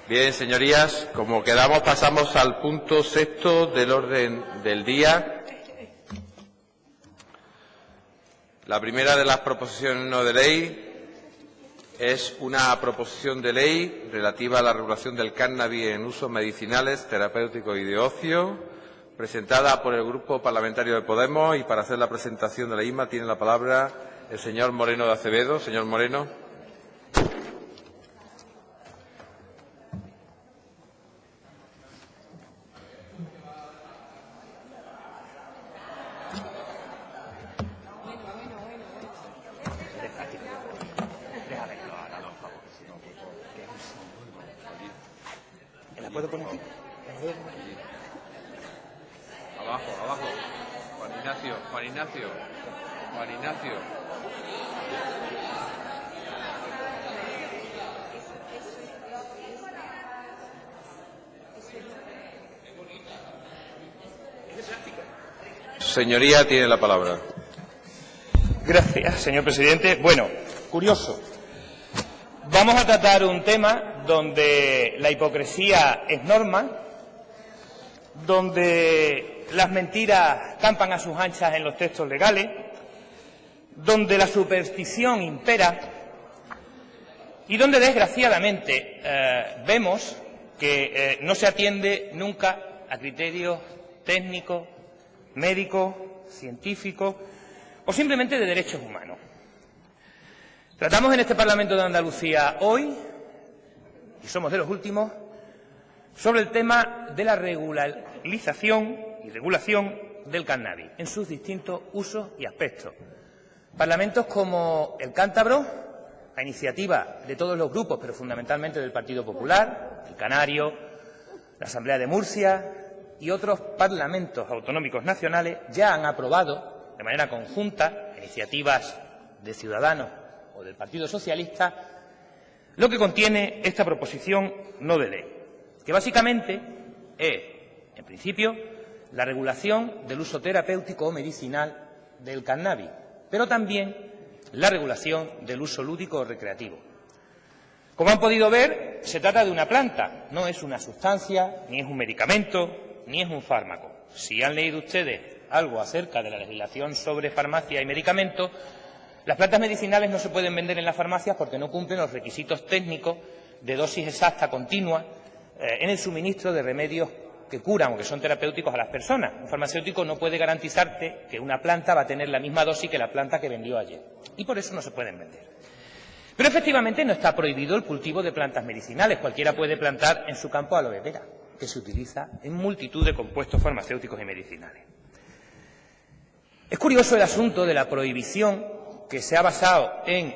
Bien, señorías, como quedamos, pasamos al punto sexto del orden del día. La primera de las proposiciones no de ley es una proposición de ley relativa a la regulación del cannabis en usos medicinales, terapéuticos y de ocio, presentada por el Grupo Parlamentario de Podemos, y para hacer la presentación de la misma tiene la palabra el señor Moreno de Acevedo. Señor Moreno. ¿Puedo poner aquí? Abajo, abajo. Juan Ignacio, Juan Ignacio, Juan Ignacio. Señoría, tiene la palabra. Gracias, señor presidente. Bueno, curioso. Vamos a tratar un tema donde la hipocresía es norma, donde las mentiras campan a sus anchas en los textos legales, donde la superstición impera y donde, desgraciadamente, vemos que no se atiende nunca a criterios técnicos, médicos, científicos o simplemente de derechos humanos. Tratamos en este Parlamento de Andalucía hoy, y somos de los últimos, sobre el tema de la regularización y regulación del cannabis en sus distintos usos y aspectos. Parlamentos como el cántabro, a iniciativa de todos los grupos, pero fundamentalmente del Partido Popular, el canario, la Asamblea de Murcia y otros parlamentos autonómicos nacionales, ya han aprobado de manera conjunta iniciativas de Ciudadanos o del Partido Socialista, lo que contiene esta proposición no de ley, que básicamente es, en principio, la regulación del uso terapéutico o medicinal del cannabis, pero también la regulación del uso lúdico o recreativo. Como han podido ver, se trata de una planta, no es una sustancia, ni es un medicamento, ni es un fármaco. Si han leído ustedes algo acerca de la legislación sobre farmacia y medicamentos, las plantas medicinales no se pueden vender en las farmacias porque no cumplen los requisitos técnicos de dosis exacta continua en el suministro de remedios que curan o que son terapéuticos a las personas. Un farmacéutico no puede garantizarte que una planta va a tener la misma dosis que la planta que vendió ayer, y por eso no se pueden vender. Pero efectivamente no está prohibido el cultivo de plantas medicinales. Cualquiera puede plantar en su campo aloe vera, que se utiliza en multitud de compuestos farmacéuticos y medicinales. Es curioso el asunto de la prohibición, que se ha basado en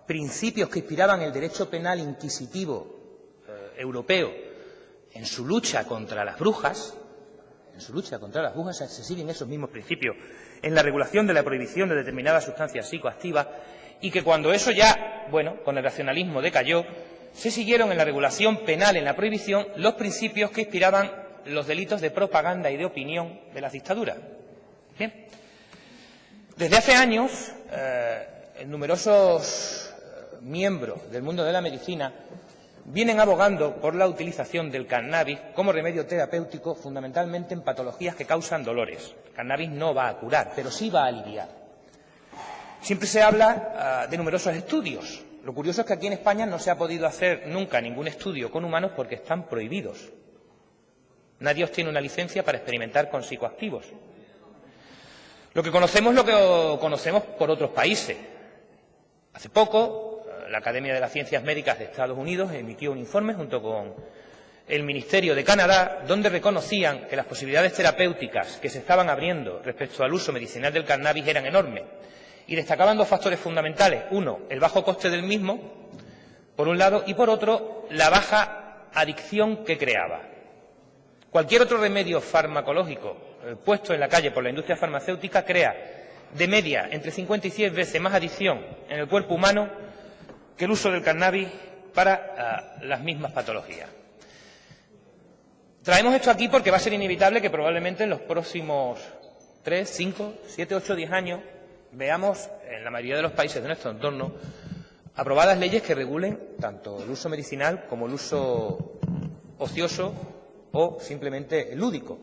principios que inspiraban el derecho penal inquisitivo europeo en su lucha contra las brujas. Se siguen esos mismos principios en la regulación de la prohibición de determinadas sustancias psicoactivas, y que cuando eso ya, con el racionalismo decayó, se siguieron en la regulación penal, en la prohibición, los principios que inspiraban los delitos de propaganda y de opinión de las dictaduras. Bien. Desde hace años, numerosos miembros del mundo de la medicina vienen abogando por la utilización del cannabis como remedio terapéutico, fundamentalmente en patologías que causan dolores. El cannabis no va a curar, pero sí va a aliviar. Siempre se habla de numerosos estudios. Lo curioso es que aquí en España no se ha podido hacer nunca ningún estudio con humanos porque están prohibidos. Nadie obtiene una licencia para experimentar con psicoactivos. Lo que conocemos por otros países. Hace poco, la Academia de las Ciencias Médicas de Estados Unidos emitió un informe junto con el Ministerio de Canadá, donde reconocían que las posibilidades terapéuticas que se estaban abriendo respecto al uso medicinal del cannabis eran enormes, y destacaban dos factores fundamentales. Uno, el bajo coste del mismo, por un lado, y por otro, la baja adicción que creaba. Cualquier otro remedio farmacológico puesto en la calle por la industria farmacéutica crea de media entre 50 y 100 veces más adicción en el cuerpo humano que el uso del cannabis para las mismas patologías. Traemos esto aquí porque va a ser inevitable que probablemente en los próximos 3, 5, 7, 8, 10 años veamos en la mayoría de los países de nuestro entorno aprobadas leyes que regulen tanto el uso medicinal como el uso ocioso o simplemente lúdico.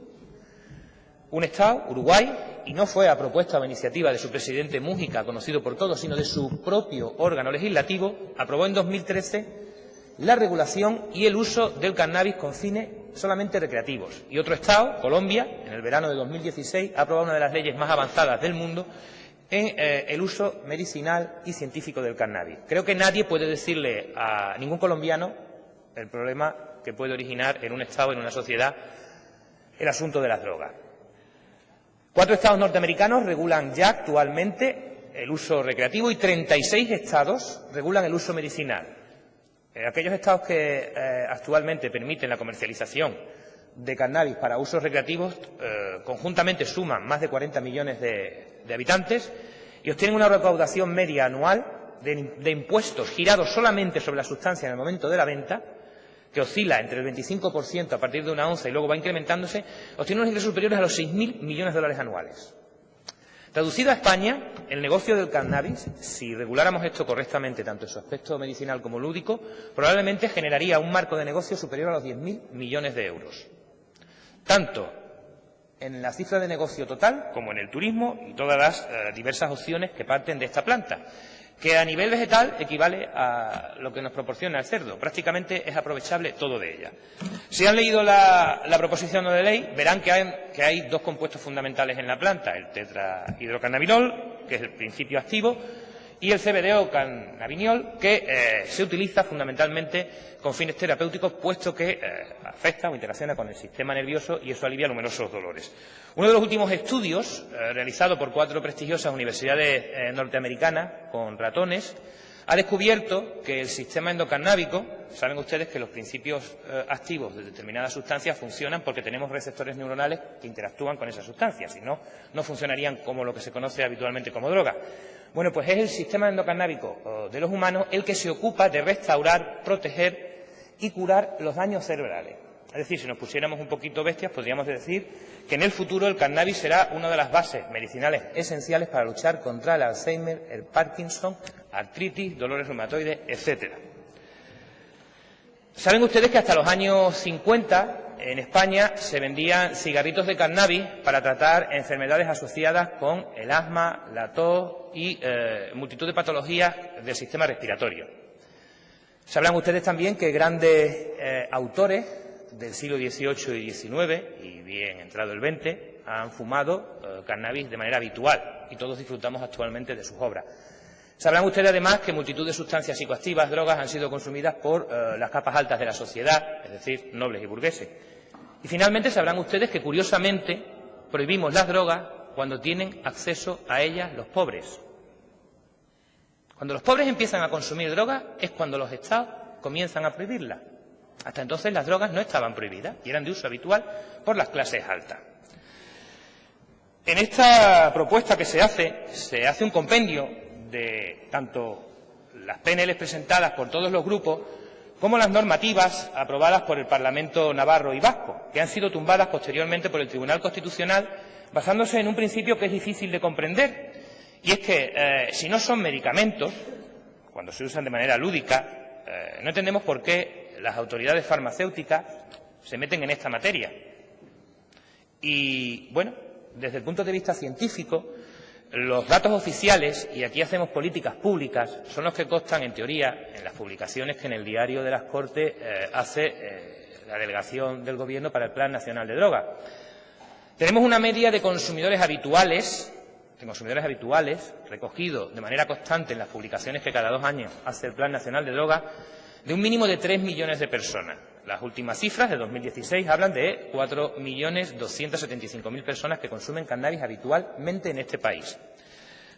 Un Estado, Uruguay, y no fue a propuesta o iniciativa de su presidente Mújica, conocido por todos, sino de su propio órgano legislativo, aprobó en 2013 la regulación y el uso del cannabis con fines solamente recreativos. Y otro Estado, Colombia, en el verano de 2016, ha aprobado una de las leyes más avanzadas del mundo en el uso medicinal y científico del cannabis. Creo que nadie puede decirle a ningún colombiano el problema que puede originar en un Estado, en una sociedad, el asunto de las drogas. 4 estados norteamericanos regulan ya actualmente el uso recreativo y 36 estados regulan el uso medicinal. Aquellos estados que actualmente permiten la comercialización de cannabis para usos recreativos conjuntamente suman más de 40 millones de habitantes y obtienen una recaudación media anual de impuestos girados solamente sobre la sustancia en el momento de la venta, que oscila entre el 25% a partir de una onza y luego va incrementándose, obtiene unos ingresos superiores a los 6.000 millones de dólares anuales. Traducido a España, el negocio del cannabis, si reguláramos esto correctamente, tanto en su aspecto medicinal como lúdico, probablemente generaría un marco de negocio superior a los 10.000 millones de euros. Tanto en la cifra de negocio total como en el turismo y todas las diversas opciones que parten de esta planta, que a nivel vegetal equivale a lo que nos proporciona el cerdo. Prácticamente es aprovechable todo de ella. Si han leído la proposición no de ley, verán que hay 2 compuestos fundamentales en la planta, el tetrahidrocannabinol, que es el principio activo, y el CBD o cannabinol, que se utiliza fundamentalmente con fines terapéuticos, puesto que afecta o interacciona con el sistema nervioso y eso alivia numerosos dolores. Uno de los últimos estudios, realizado por 4 prestigiosas universidades norteamericanas con ratones, ha descubierto que el sistema endocannábico, saben ustedes que los principios activos de determinadas sustancias funcionan porque tenemos receptores neuronales que interactúan con esas sustancias, si no, no funcionarían como lo que se conoce habitualmente como droga. Bueno, pues es el sistema endocannábico de los humanos el que se ocupa de restaurar, proteger y curar los daños cerebrales. Es decir, si nos pusiéramos un poquito bestias, podríamos decir que en el futuro el cannabis será una de las bases medicinales esenciales para luchar contra el Alzheimer, el Parkinson, artritis, dolores reumatoides, etcétera. Saben ustedes que hasta los años 50 en España se vendían cigarritos de cannabis para tratar enfermedades asociadas con el asma, la tos y multitud de patologías del sistema respiratorio. Sabrán ustedes también que grandes autores del siglo XVIII y XIX, y bien entrado el XX, han fumado cannabis de manera habitual y todos disfrutamos actualmente de sus obras. Sabrán ustedes además que multitud de sustancias psicoactivas, drogas, han sido consumidas por las capas altas de la sociedad, es decir, nobles y burgueses. Y finalmente sabrán ustedes que curiosamente prohibimos las drogas cuando tienen acceso a ellas los pobres. Cuando los pobres empiezan a consumir drogas es cuando los estados comienzan a prohibirlas. Hasta entonces las drogas no estaban prohibidas y eran de uso habitual por las clases altas. En esta propuesta que se hace un compendio de tanto las PNL presentadas por todos los grupos como las normativas aprobadas por el Parlamento navarro y vasco, que han sido tumbadas posteriormente por el Tribunal Constitucional, basándose en un principio que es difícil de comprender, y es que si no son medicamentos, cuando se usan de manera lúdica, no entendemos por qué las autoridades farmacéuticas se meten en esta materia. Y, bueno, desde el punto de vista científico, los datos oficiales, y aquí hacemos políticas públicas, son los que constan, en teoría, en las publicaciones que en el Diario de las Cortes hace la delegación del Gobierno para el Plan Nacional de Drogas. Tenemos una media de consumidores habituales, recogidos de manera constante en las publicaciones que cada 2 años hace el Plan Nacional de Drogas, de un mínimo de 3 millones de personas. Las últimas cifras de 2016 hablan de 4.275.000 personas que consumen cannabis habitualmente en este país.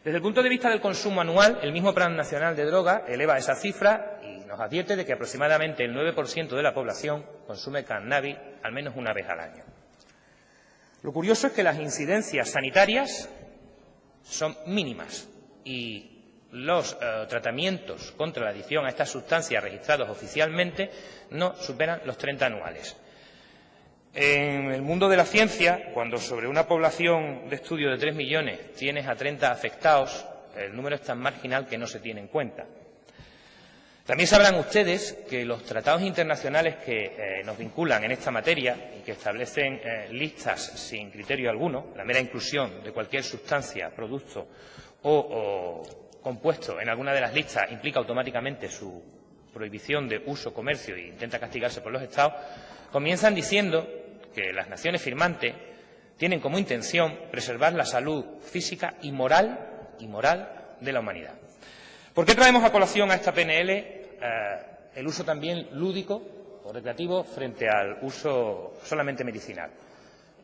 Desde el punto de vista del consumo anual, el mismo Plan Nacional de Drogas eleva esa cifra y nos advierte de que aproximadamente el 9% de la población consume cannabis al menos una vez al año. Lo curioso es que las incidencias sanitarias son mínimas y los tratamientos contra la adicción a estas sustancias registrados oficialmente no superan los 30 anuales. En el mundo de la ciencia, cuando sobre una población de estudio de 3 millones tienes a 30 afectados, el número es tan marginal que no se tiene en cuenta. También sabrán ustedes que los tratados internacionales que nos vinculan en esta materia y que establecen listas sin criterio alguno, la mera inclusión de cualquier sustancia, producto o compuesto en alguna de las listas implica automáticamente su prohibición de uso, comercio e intenta castigarse por los Estados, comienzan diciendo que las naciones firmantes tienen como intención preservar la salud física y moral de la humanidad. ¿Por qué traemos a colación a esta PNL el uso también lúdico o recreativo frente al uso solamente medicinal?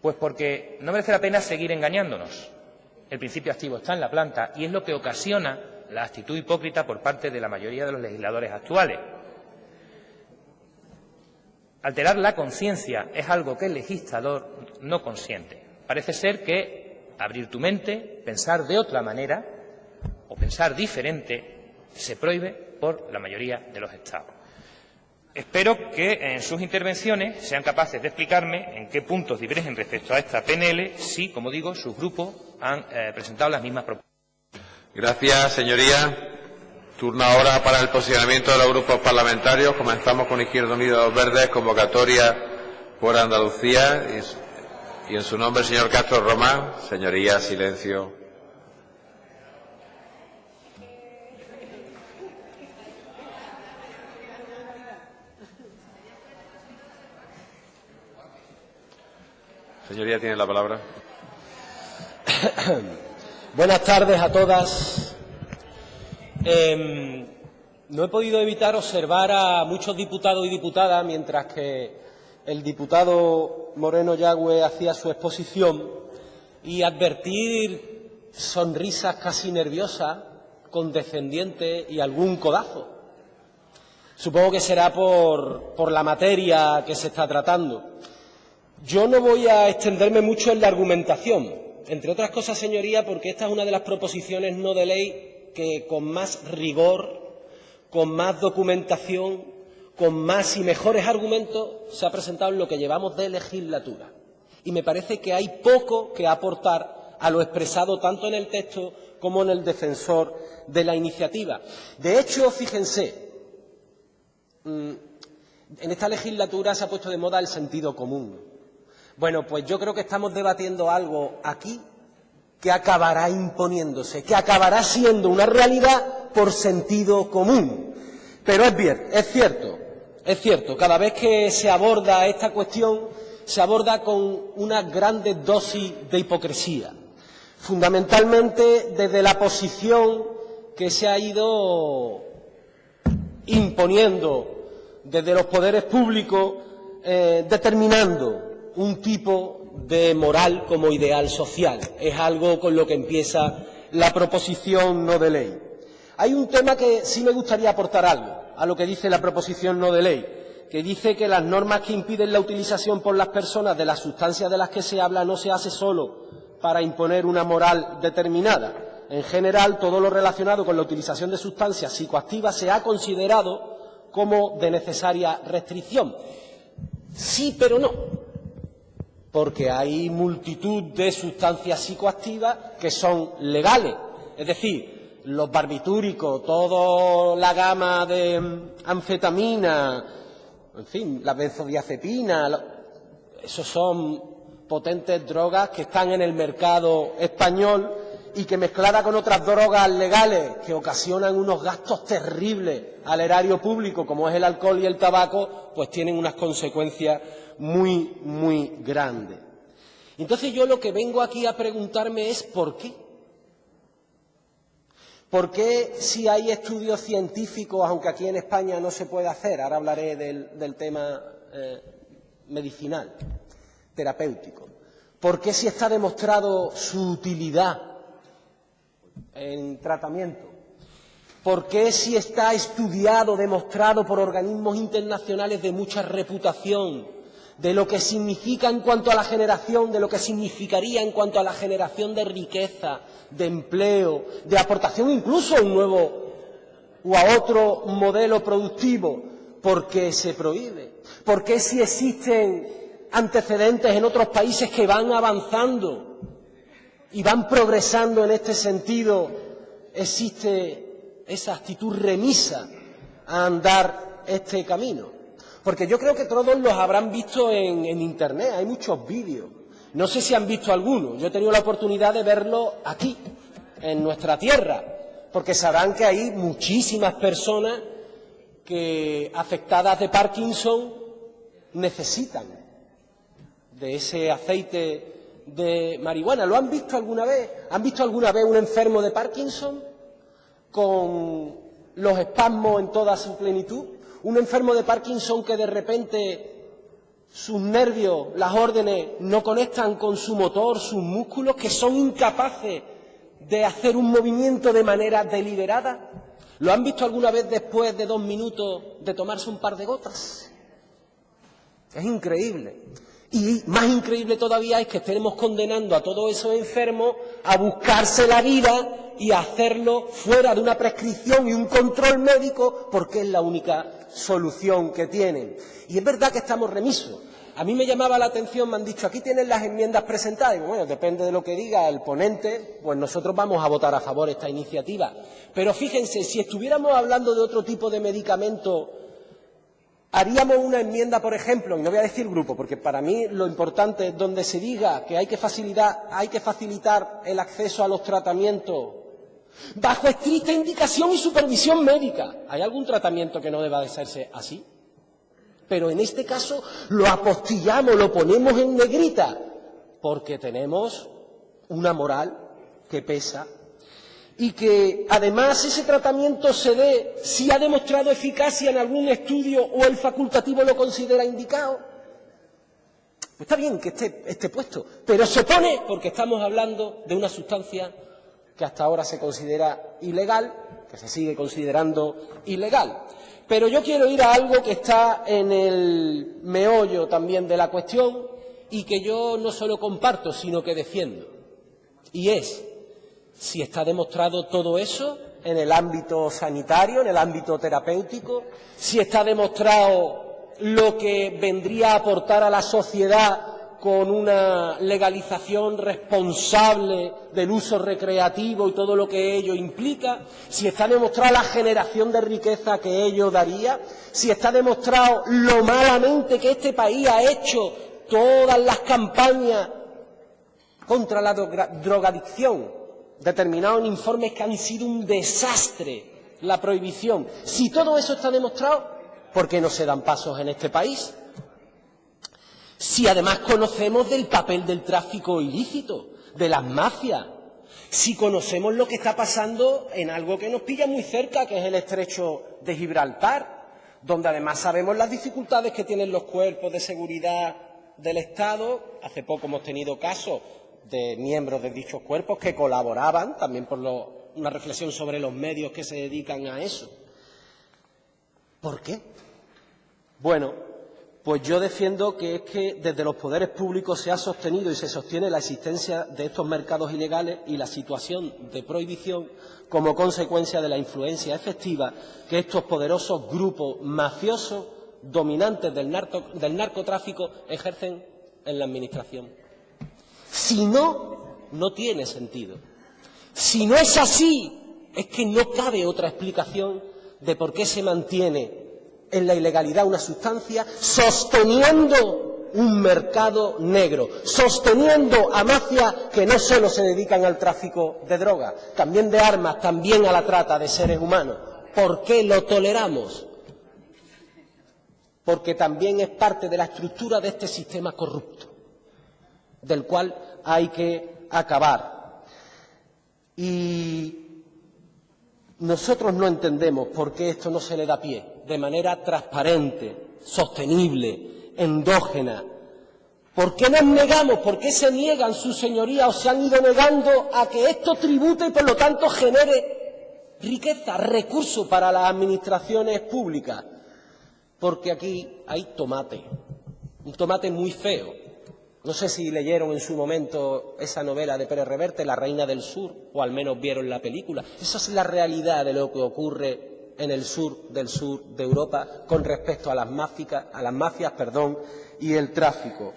Pues porque no merece la pena seguir engañándonos. El principio activo está en la planta y es lo que ocasiona la actitud hipócrita por parte de la mayoría de los legisladores actuales. Alterar la conciencia es algo que el legislador no consiente. Parece ser que abrir tu mente, pensar de otra manera o pensar diferente se prohíbe por la mayoría de los Estados. Espero que en sus intervenciones sean capaces de explicarme en qué puntos divergen respecto a esta PNL si, como digo, sus grupos han presentado las mismas propuestas. Gracias, señoría. Turno ahora para el posicionamiento de los grupos parlamentarios. Comenzamos con Izquierda Unida y los Verdes, convocatoria por Andalucía. Y en su nombre, el señor Castro Román. Señoría, silencio. Señoría, tiene la palabra. Buenas tardes a todas. No he podido evitar observar a muchos diputados y diputadas mientras que el diputado Moreno Yagüe hacía su exposición y advertir sonrisas casi nerviosas, condescendientes y algún codazo. Supongo que será por la materia que se está tratando. Yo no voy a extenderme mucho en la argumentación, entre otras cosas, señoría, porque esta es una de las proposiciones no de ley que con más rigor, con más documentación, con más y mejores argumentos se ha presentado en lo que llevamos de legislatura. Y me parece que hay poco que aportar a lo expresado tanto en el texto como en el defensor de la iniciativa. De hecho, fíjense, en esta legislatura se ha puesto de moda el sentido común. Bueno, pues yo creo que estamos debatiendo algo aquí que acabará imponiéndose, que acabará siendo una realidad por sentido común. Pero es cierto, cada vez que se aborda esta cuestión, se aborda con una grande dosis de hipocresía, fundamentalmente desde la posición que se ha ido imponiendo desde los poderes públicos, determinando un tipo de moral como ideal social. Es algo con lo que empieza la proposición no de ley. Hay un tema que sí me gustaría aportar algo a lo que dice la proposición no de ley, que dice que las normas que impiden la utilización por las personas de las sustancias de las que se habla no se hace solo para imponer una moral determinada. En general, todo lo relacionado con la utilización de sustancias psicoactivas se ha considerado como de necesaria restricción. Sí, pero no. Porque hay multitud de sustancias psicoactivas que son legales. Es decir, los barbitúricos, toda la gama de anfetamina, en fin, la benzodiazepina, esos son potentes drogas que están en el mercado español y que mezcladas con otras drogas legales que ocasionan unos gastos terribles al erario público, como es el alcohol y el tabaco, pues tienen unas consecuencias muy, muy grande. Entonces yo lo que vengo aquí a preguntarme es ¿por qué? ¿Por qué si hay estudios científicos, aunque aquí en España no se puede hacer, ahora hablaré del tema medicinal, terapéutico, por qué si está demostrado su utilidad en tratamiento, por qué si está estudiado, demostrado por organismos internacionales de mucha reputación, de lo que significa en cuanto a la generación, de lo que significaría en cuanto a la generación de riqueza, de empleo, de aportación incluso a un nuevo o a otro modelo productivo, ¿por qué se prohíbe? ¿Por qué si existen antecedentes en otros países que van avanzando y van progresando en este sentido, existe esa actitud remisa a andar este camino. Porque yo creo que todos los habrán visto en Internet, hay muchos vídeos. No sé si han visto alguno, yo he tenido la oportunidad de verlo aquí, en nuestra tierra, porque sabrán que hay muchísimas personas que, afectadas de Parkinson, necesitan de ese aceite de marihuana. ¿Lo han visto alguna vez? ¿Han visto alguna vez un enfermo de Parkinson con los espasmos en toda su plenitud? Un enfermo de Parkinson que de repente sus nervios, las órdenes, no conectan con su motor, sus músculos, que son incapaces de hacer un movimiento de manera deliberada. ¿Lo han visto alguna vez después de 2 minutos de tomarse un par de gotas? Es increíble. Y más increíble todavía es que estemos condenando a todos esos enfermos a buscarse la vida y a hacerlo fuera de una prescripción y un control médico, porque es la única solución que tienen. Y es verdad que estamos remisos. A mí me llamaba la atención, me han dicho, aquí tienen las enmiendas presentadas. Y bueno, depende de lo que diga el ponente, pues nosotros vamos a votar a favor de esta iniciativa. Pero fíjense, si estuviéramos hablando de otro tipo de medicamento, haríamos una enmienda, por ejemplo, y no voy a decir grupo, porque para mí lo importante es donde se diga que hay que facilitar el acceso a los tratamientos bajo estricta indicación y supervisión médica. ¿Hay algún tratamiento que no deba de hacerse así? Pero en este caso lo apostillamos, lo ponemos en negrita, porque tenemos una moral que pesa y que además ese tratamiento se dé si ha demostrado eficacia en algún estudio o el facultativo lo considera indicado. Pues está bien que esté puesto, pero se pone porque estamos hablando de una sustancia que hasta ahora se considera ilegal, que se sigue considerando ilegal. Pero yo quiero ir a algo que está en el meollo también de la cuestión y que yo no solo comparto, sino que defiendo. Y es, si está demostrado todo eso en el ámbito sanitario, en el ámbito terapéutico, si está demostrado lo que vendría a aportar a la sociedad con una legalización responsable del uso recreativo y todo lo que ello implica, si está demostrada la generación de riqueza que ello daría, si está demostrado lo malamente que este país ha hecho todas las campañas contra la drogadicción, determinados en informes que han sido un desastre, la prohibición. Si todo eso está demostrado, ¿por qué no se dan pasos en este país? Si además conocemos del papel del tráfico ilícito, de las mafias, si conocemos lo que está pasando en algo que nos pilla muy cerca, que es el estrecho de Gibraltar, donde además sabemos las dificultades que tienen los cuerpos de seguridad del Estado. Hace poco hemos tenido casos de miembros de dichos cuerpos que colaboraban, también por una reflexión sobre los medios que se dedican a eso. ¿Por qué? Bueno, pues yo defiendo que es que desde los poderes públicos se ha sostenido y se sostiene la existencia de estos mercados ilegales y la situación de prohibición como consecuencia de la influencia efectiva que estos poderosos grupos mafiosos dominantes del narcotráfico ejercen en la Administración. Si no, no tiene sentido. Si no es así, es que no cabe otra explicación de por qué se mantiene en la ilegalidad una sustancia, sosteniendo un mercado negro, sosteniendo a mafias que no solo se dedican al tráfico de drogas, también de armas, también a la trata de seres humanos. ¿Por qué lo toleramos? Porque también es parte de la estructura de este sistema corrupto, del cual hay que acabar. Y nosotros no entendemos por qué esto no se le da pie de manera transparente, sostenible, endógena. ¿Por qué nos negamos? ¿Por qué se niegan sus señorías o se han ido negando a que esto tribute y por lo tanto genere riqueza, recursos para las administraciones públicas? Porque aquí hay tomate, un tomate muy feo. No sé si leyeron en su momento esa novela de Pérez Reverte, La Reina del Sur, o al menos vieron la película. Esa es la realidad de lo que ocurre en el sur de Europa con respecto a las mafias, y el tráfico.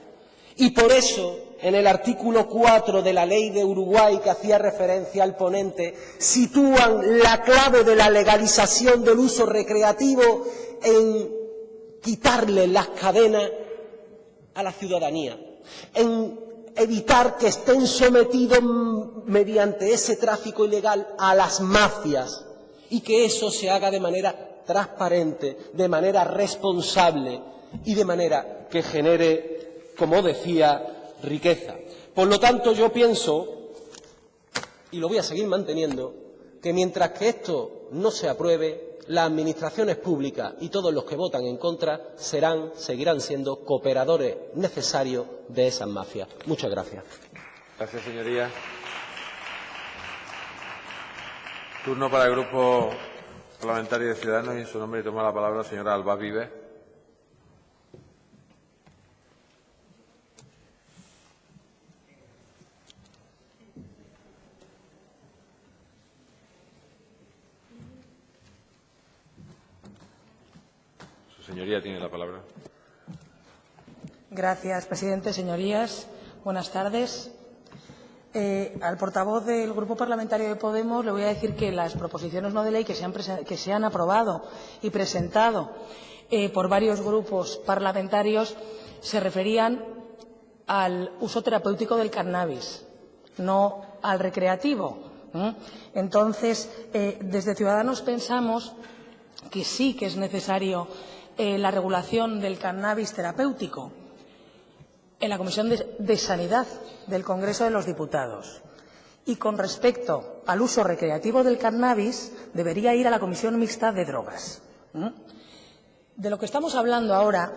Y por eso, en el artículo 4 de la ley de Uruguay, que hacía referencia al ponente, sitúan la clave de la legalización del uso recreativo en quitarle las cadenas a la ciudadanía, en evitar que estén sometidos mediante ese tráfico ilegal a las mafias y que eso se haga de manera transparente, de manera responsable y de manera que genere, como decía, riqueza. Por lo tanto, yo pienso, y lo voy a seguir manteniendo, que mientras que esto no se apruebe, las administraciones públicas y todos los que votan en contra seguirán siendo cooperadores necesarios de esas mafias. Muchas gracias. Gracias, señoría. Turno para el Grupo Parlamentario de Ciudadanos y en su nombre toma la palabra la señora Alba Vives. Su señoría tiene la palabra. Gracias, presidente. Señorías, buenas tardes. Al portavoz del Grupo Parlamentario de Podemos le voy a decir que las proposiciones no de ley que se han aprobado y presentado por varios grupos parlamentarios se referían al uso terapéutico del cannabis, no al recreativo. Entonces, desde Ciudadanos pensamos que sí que es necesario la regulación del cannabis terapéutico en la Comisión de Sanidad del Congreso de los Diputados. Y con respecto al uso recreativo del cannabis, debería ir a la Comisión Mixta de Drogas. De lo que estamos hablando ahora,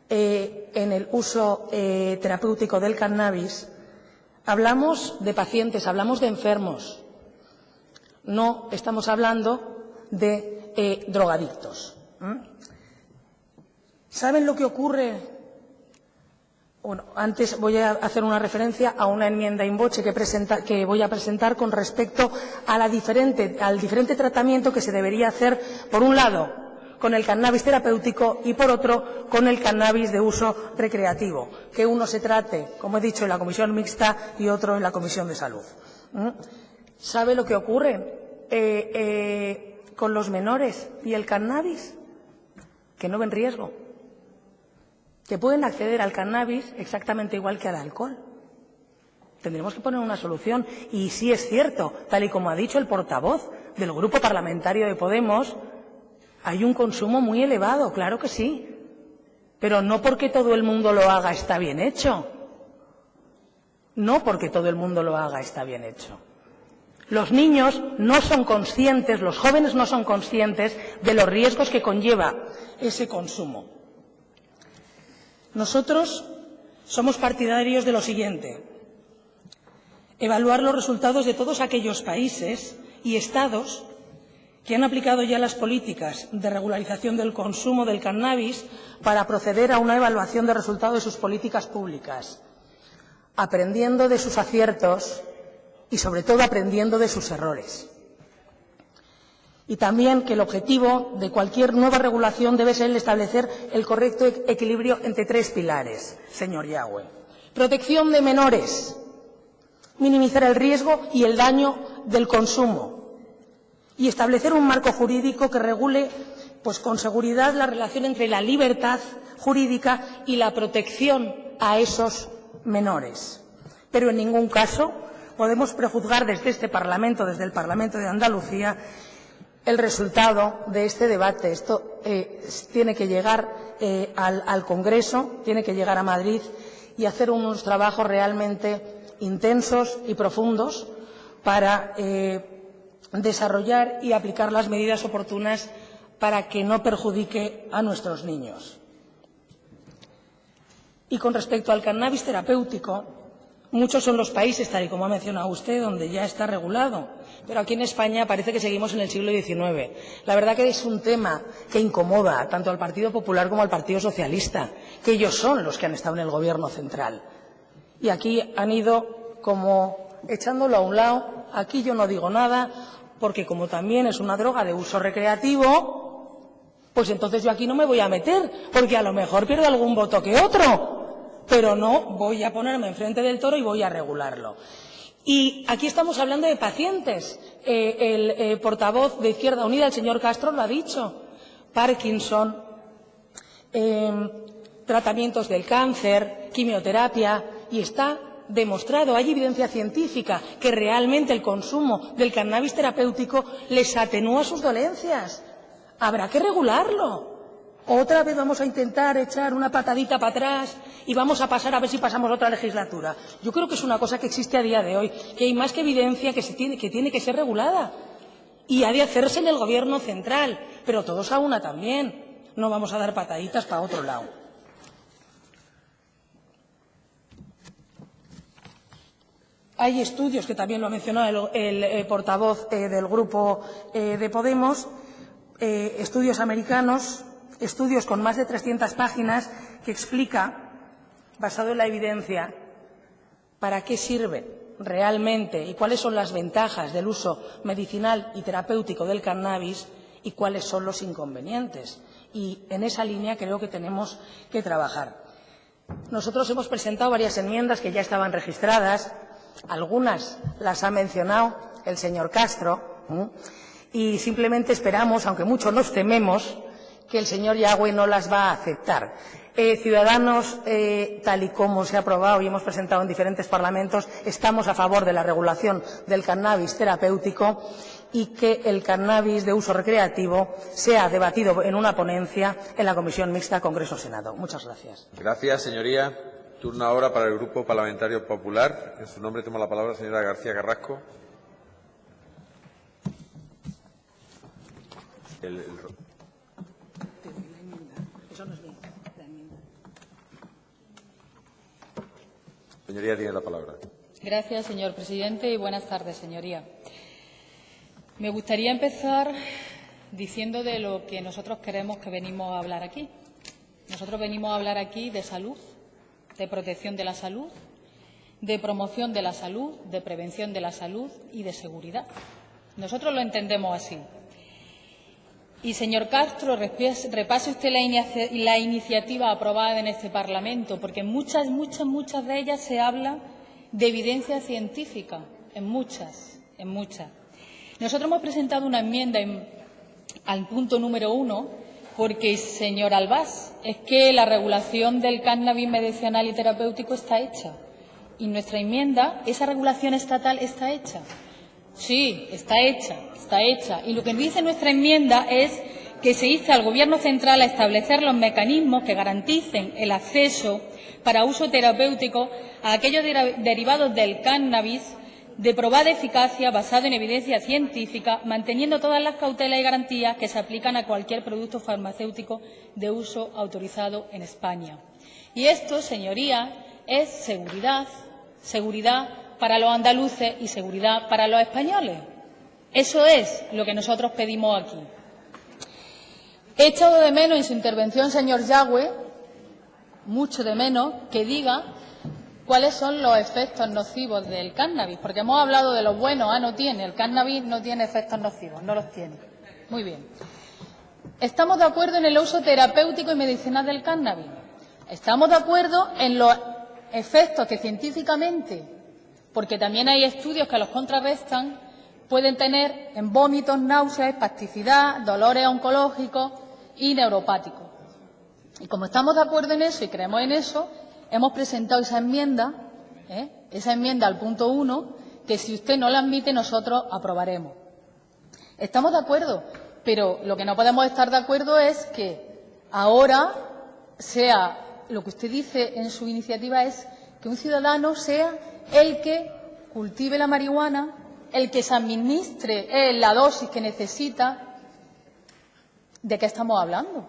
en el uso terapéutico del cannabis, hablamos de pacientes, hablamos de enfermos. No estamos hablando de drogadictos. ¿Saben lo que ocurre? Bueno, antes voy a hacer una referencia a una enmienda in voce que voy a presentar con respecto a al diferente tratamiento que se debería hacer, por un lado, con el cannabis terapéutico y, por otro, con el cannabis de uso recreativo. Que uno se trate, como he dicho, en la Comisión Mixta y otro en la Comisión de Salud. ¿Sabe lo que ocurre con los menores y el cannabis? Que no ven riesgo, que pueden acceder al cannabis exactamente igual que al alcohol. Tendremos que poner una solución. Y sí es cierto, tal y como ha dicho el portavoz del Grupo Parlamentario de Podemos, hay un consumo muy elevado, claro que sí. Pero no porque todo el mundo lo haga está bien hecho. No porque todo el mundo lo haga está bien hecho. Los niños no son conscientes, los jóvenes no son conscientes de los riesgos que conlleva ese consumo. Nosotros somos partidarios de lo siguiente: evaluar los resultados de todos aquellos países y estados que han aplicado ya las políticas de regularización del consumo del cannabis para proceder a una evaluación de resultados de sus políticas públicas, aprendiendo de sus aciertos y, sobre todo, aprendiendo de sus errores. Y también que el objetivo de cualquier nueva regulación debe ser el establecer el correcto equilibrio entre tres pilares, señor Yagüe. Protección de menores, minimizar el riesgo y el daño del consumo y establecer un marco jurídico que regule con seguridad la relación entre la libertad jurídica y la protección a esos menores. Pero en ningún caso podemos prejuzgar desde este Parlamento, desde el Parlamento de Andalucía, el resultado de este debate. Esto tiene que llegar al Congreso, tiene que llegar a Madrid y hacer unos trabajos realmente intensos y profundos para desarrollar y aplicar las medidas oportunas para que no perjudique a nuestros niños. Y con respecto al cannabis terapéutico, muchos son los países, tal y como ha mencionado usted, donde ya está regulado. Pero aquí en España parece que seguimos en el siglo XIX. La verdad que es un tema que incomoda tanto al Partido Popular como al Partido Socialista, que ellos son los que han estado en el Gobierno central. Y aquí han ido como echándolo a un lado. Aquí yo no digo nada, porque como también es una droga de uso recreativo, pues entonces yo aquí no me voy a meter, porque a lo mejor pierdo algún voto que otro. pero no voy a ponerme enfrente del toro y voy a regularlo. Y aquí estamos hablando de pacientes. El portavoz de Izquierda Unida, el señor Castro, lo ha dicho. Parkinson, tratamientos del cáncer, quimioterapia, y está demostrado, hay evidencia científica, que realmente el consumo del cannabis terapéutico les atenúa sus dolencias. Habrá que regularlo. Otra vez vamos a intentar echar una patadita para atrás y vamos a pasar a ver si pasamos otra legislatura. Yo creo que es una cosa que existe a día de hoy, que hay más que evidencia que tiene que ser regulada. Y ha de hacerse en el Gobierno central, pero todos a una también. No vamos a dar pataditas para otro lado. Hay estudios, que también lo ha mencionado el portavoz del Grupo de Podemos, estudios americanos, estudios con más de 300 páginas que explica, basado en la evidencia, para qué sirve realmente y cuáles son las ventajas del uso medicinal y terapéutico del cannabis y cuáles son los inconvenientes. Y en esa línea creo que tenemos que trabajar. Nosotros hemos presentado varias enmiendas que ya estaban registradas. Algunas las ha mencionado el señor Castro, y simplemente esperamos, aunque mucho nos tememos, que el señor Yagüe no las va a aceptar. Ciudadanos, tal y como se ha aprobado y hemos presentado en diferentes parlamentos, estamos a favor de la regulación del cannabis terapéutico y que el cannabis de uso recreativo sea debatido en una ponencia en la Comisión Mixta Congreso-Senado. Muchas gracias. Gracias, señoría. Turno ahora para el Grupo Parlamentario Popular. En su nombre toma la palabra la señora García Carrasco. Señoría, tiene la palabra. Gracias, señor presidente, y buenas tardes, señoría. Me gustaría empezar diciendo de lo que nosotros queremos que venimos a hablar aquí. Nosotros venimos a hablar aquí de salud, de protección de la salud, de promoción de la salud, de prevención de la salud y de seguridad. Nosotros lo entendemos así. Y, señor Castro, repase usted la iniciativa aprobada en este Parlamento, porque en muchas de ellas se habla de evidencia científica, en muchas. Nosotros hemos presentado una enmienda al punto número 1 porque, señor Albás, es que la regulación del cannabis medicinal y terapéutico está hecha. Y nuestra enmienda, esa regulación estatal está hecha. Sí, está hecha. Y lo que dice nuestra enmienda es que se insta al Gobierno central a establecer los mecanismos que garanticen el acceso para uso terapéutico a aquellos derivados del cannabis de probada eficacia, basado en evidencia científica, manteniendo todas las cautelas y garantías que se aplican a cualquier producto farmacéutico de uso autorizado en España. Y esto, señoría, es seguridad para los andaluces y seguridad para los españoles. Eso es lo que nosotros pedimos aquí. He echado de menos en su intervención, señor Yagüe, mucho de menos, que diga cuáles son los efectos nocivos del cannabis, porque hemos hablado de los buenos, no tiene, el cannabis no tiene efectos nocivos, no los tiene. Muy bien. Estamos de acuerdo en el uso terapéutico y medicinal del cannabis. Estamos de acuerdo en los efectos que científicamente, porque también hay estudios que los contrarrestan, pueden tener en vómitos, náuseas, espasticidad, dolores oncológicos y neuropáticos. Y como estamos de acuerdo en eso y creemos en eso, hemos presentado esa enmienda al punto 1, que si usted no la admite, nosotros aprobaremos. Estamos de acuerdo, pero lo que no podemos estar de acuerdo es que ahora sea lo que usted dice en su iniciativa, es que un ciudadano sea el que cultive la marihuana, el que se administre la dosis que necesita. ¿De qué estamos hablando?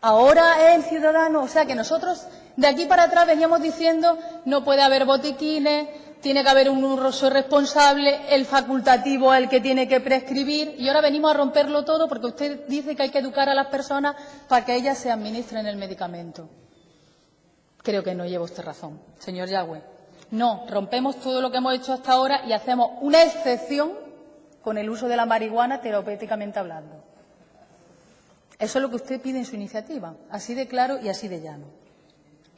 Ahora es el ciudadano, o sea que nosotros de aquí para atrás veníamos diciendo no puede haber botiquines, tiene que haber un uso responsable, el facultativo es el que tiene que prescribir, y ahora venimos a romperlo todo porque usted dice que hay que educar a las personas para que ellas se administren el medicamento. Creo que no lleva usted razón, señor Yagüe. No, rompemos todo lo que hemos hecho hasta ahora y hacemos una excepción con el uso de la marihuana terapéuticamente hablando. Eso es lo que usted pide en su iniciativa, así de claro y así de llano.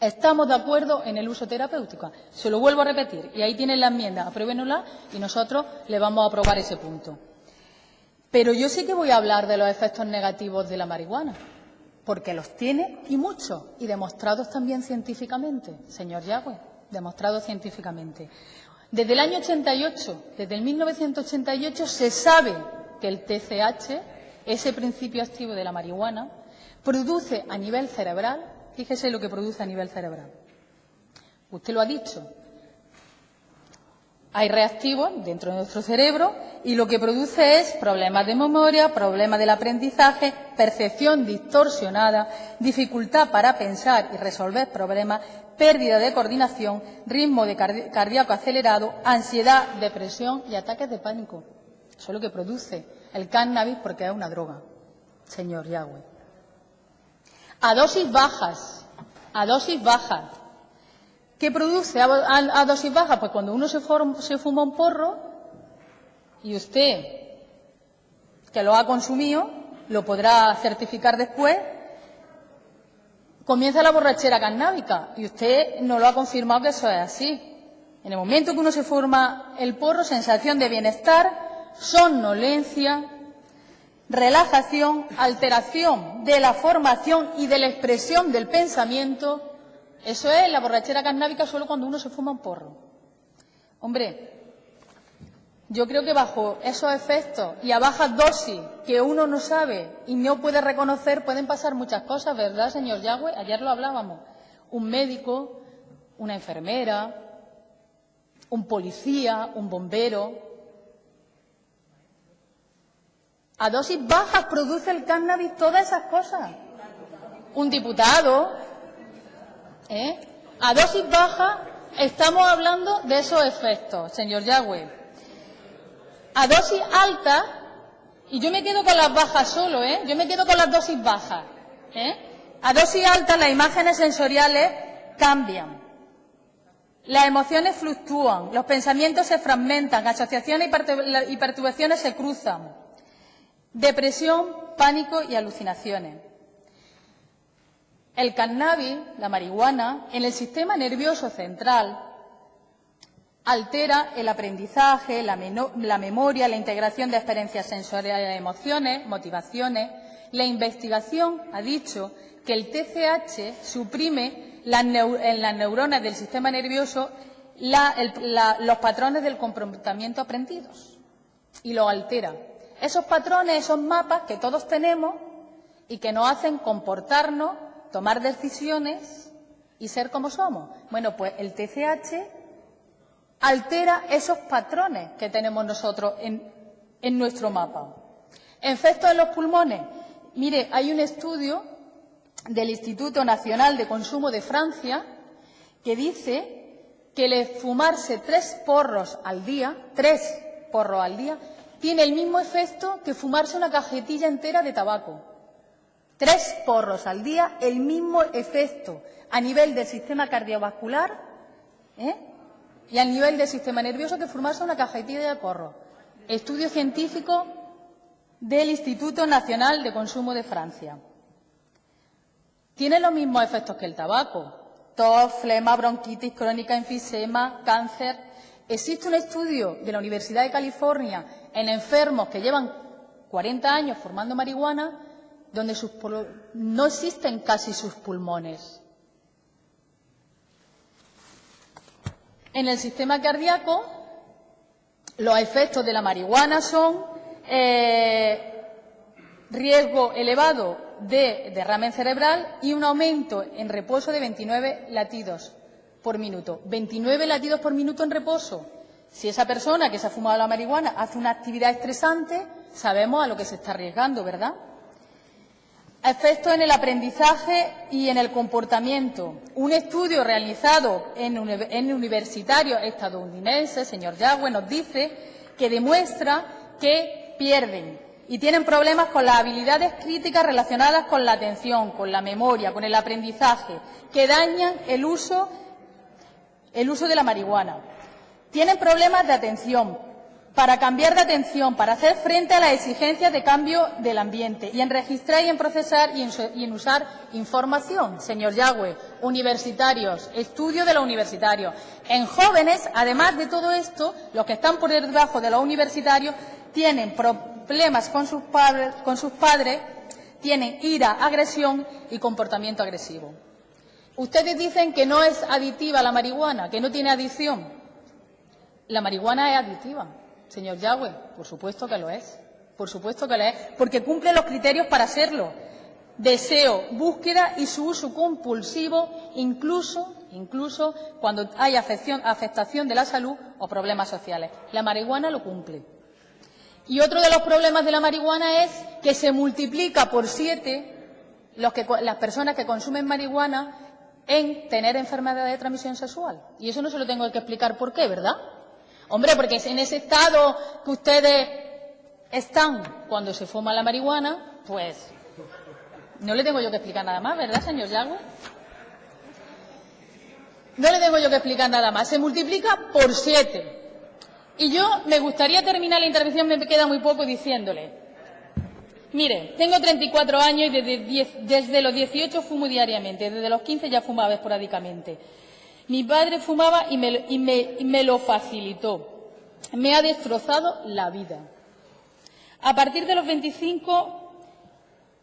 Estamos de acuerdo en el uso terapéutico. Se lo vuelvo a repetir. Y ahí tienen la enmienda. Apruébenla y nosotros le vamos a aprobar ese punto. Pero yo sí que voy a hablar de los efectos negativos de la marihuana. Porque los tiene y muchos. Y demostrados también científicamente, señor Yagüe. Demostrados científicamente. Desde el año 88, desde el 1988, se sabe que el TCH, ese principio activo de la marihuana, produce a nivel cerebral. Fíjese lo que produce a nivel cerebral. Usted lo ha dicho. Hay reactivos dentro de nuestro cerebro y lo que produce es problemas de memoria, problemas del aprendizaje, percepción distorsionada, dificultad para pensar y resolver problemas, pérdida de coordinación, ritmo cardíaco acelerado, ansiedad, depresión y ataques de pánico. Eso es lo que produce el cannabis porque es una droga, señor Yagüe. A dosis bajas. ¿Qué produce a dosis bajas? Pues cuando uno se fuma un porro, y usted, que lo ha consumido, lo podrá certificar después, comienza la borrachera cannábica, y usted no lo ha confirmado que eso es así. En el momento que uno se fuma el porro, sensación de bienestar, somnolencia, relajación, alteración de la formación y de la expresión del pensamiento. Eso es la borrachera cannábica solo cuando uno se fuma un porro. Hombre, yo creo que bajo esos efectos y a bajas dosis que uno no sabe y no puede reconocer pueden pasar muchas cosas, ¿verdad, señor Yagüe? Ayer lo hablábamos. Un médico, una enfermera, un policía, un bombero. A dosis bajas produce el cannabis todas esas cosas. Un diputado, A dosis bajas estamos hablando de esos efectos, señor Yagüe. A dosis alta, y yo me quedo con las bajas solo, yo me quedo con las dosis bajas. A dosis alta las imágenes sensoriales cambian. Las emociones fluctúan, los pensamientos se fragmentan, asociaciones y perturbaciones se cruzan. Depresión, pánico y alucinaciones. El cannabis, la marihuana, en el sistema nervioso central altera el aprendizaje, la memoria, la integración de experiencias sensoriales, emociones, motivaciones. La investigación ha dicho que el TCH suprime en las neuronas del sistema nervioso los patrones del comportamiento aprendidos y los altera. Esos patrones, esos mapas que todos tenemos y que nos hacen comportarnos, tomar decisiones y ser como somos. Bueno, pues el TCH altera esos patrones que tenemos nosotros en nuestro mapa. Efectos en los pulmones. Mire, hay un estudio del Instituto Nacional de Consumo de Francia que dice que el fumarse 3 porros al día, tiene el mismo efecto que fumarse una cajetilla entera de tabaco. 3 porros al día, el mismo efecto a nivel del sistema cardiovascular y a nivel del sistema nervioso que fumarse una cajetilla de porro. Estudio científico del Instituto Nacional de Consumo de Francia. Tiene los mismos efectos que el tabaco. Tos, flema, bronquitis crónica, enfisema, cáncer. Existe un estudio de la Universidad de California en enfermos que llevan 40 años fumando marihuana, donde no existen casi sus pulmones. En el sistema cardíaco, los efectos de la marihuana son riesgo elevado de derrame cerebral y un aumento en reposo de 29 latidos por minuto. 29 latidos por minuto en reposo. Si esa persona que se ha fumado la marihuana hace una actividad estresante, sabemos a lo que se está arriesgando, ¿verdad? Efectos en el aprendizaje y en el comportamiento. Un estudio realizado en universitarios estadounidenses, señor Yagüe, nos dice que demuestra que pierden y tienen problemas con las habilidades críticas relacionadas con la atención, con la memoria, con el aprendizaje, que dañan el uso de la marihuana. Tienen problemas de atención, para cambiar de atención, para hacer frente a las exigencias de cambio del ambiente y en registrar y en procesar y en usar información, señor Yagüe, universitarios, estudio de los universitarios. En jóvenes, además de todo esto, los que están por debajo de los universitarios tienen problemas con sus padres, tienen ira, agresión y comportamiento agresivo. Ustedes dicen que no es aditiva la marihuana, que no tiene adicción. La marihuana es aditiva, señor Yagüe, por supuesto que lo es. Por supuesto que lo es, porque cumple los criterios para serlo. Deseo, búsqueda y su uso compulsivo, incluso cuando hay afectación de la salud o problemas sociales. La marihuana lo cumple. Y otro de los problemas de la marihuana es que se multiplica por 7 las personas que consumen marihuana en tener enfermedades de transmisión sexual. Y eso no se lo tengo que explicar por qué, ¿verdad? Hombre, porque en ese estado que ustedes están cuando se fuma la marihuana, pues no le tengo yo que explicar nada más, ¿verdad, señor Yagüe? No le tengo yo que explicar nada más. Se multiplica por 7. Y yo me gustaría terminar la intervención, me queda muy poco, diciéndole, mire, tengo 34 años y desde los 18 fumo diariamente, desde los 15 ya fumaba esporádicamente. Mi padre fumaba y me lo facilitó. Me ha destrozado la vida. A partir de los 25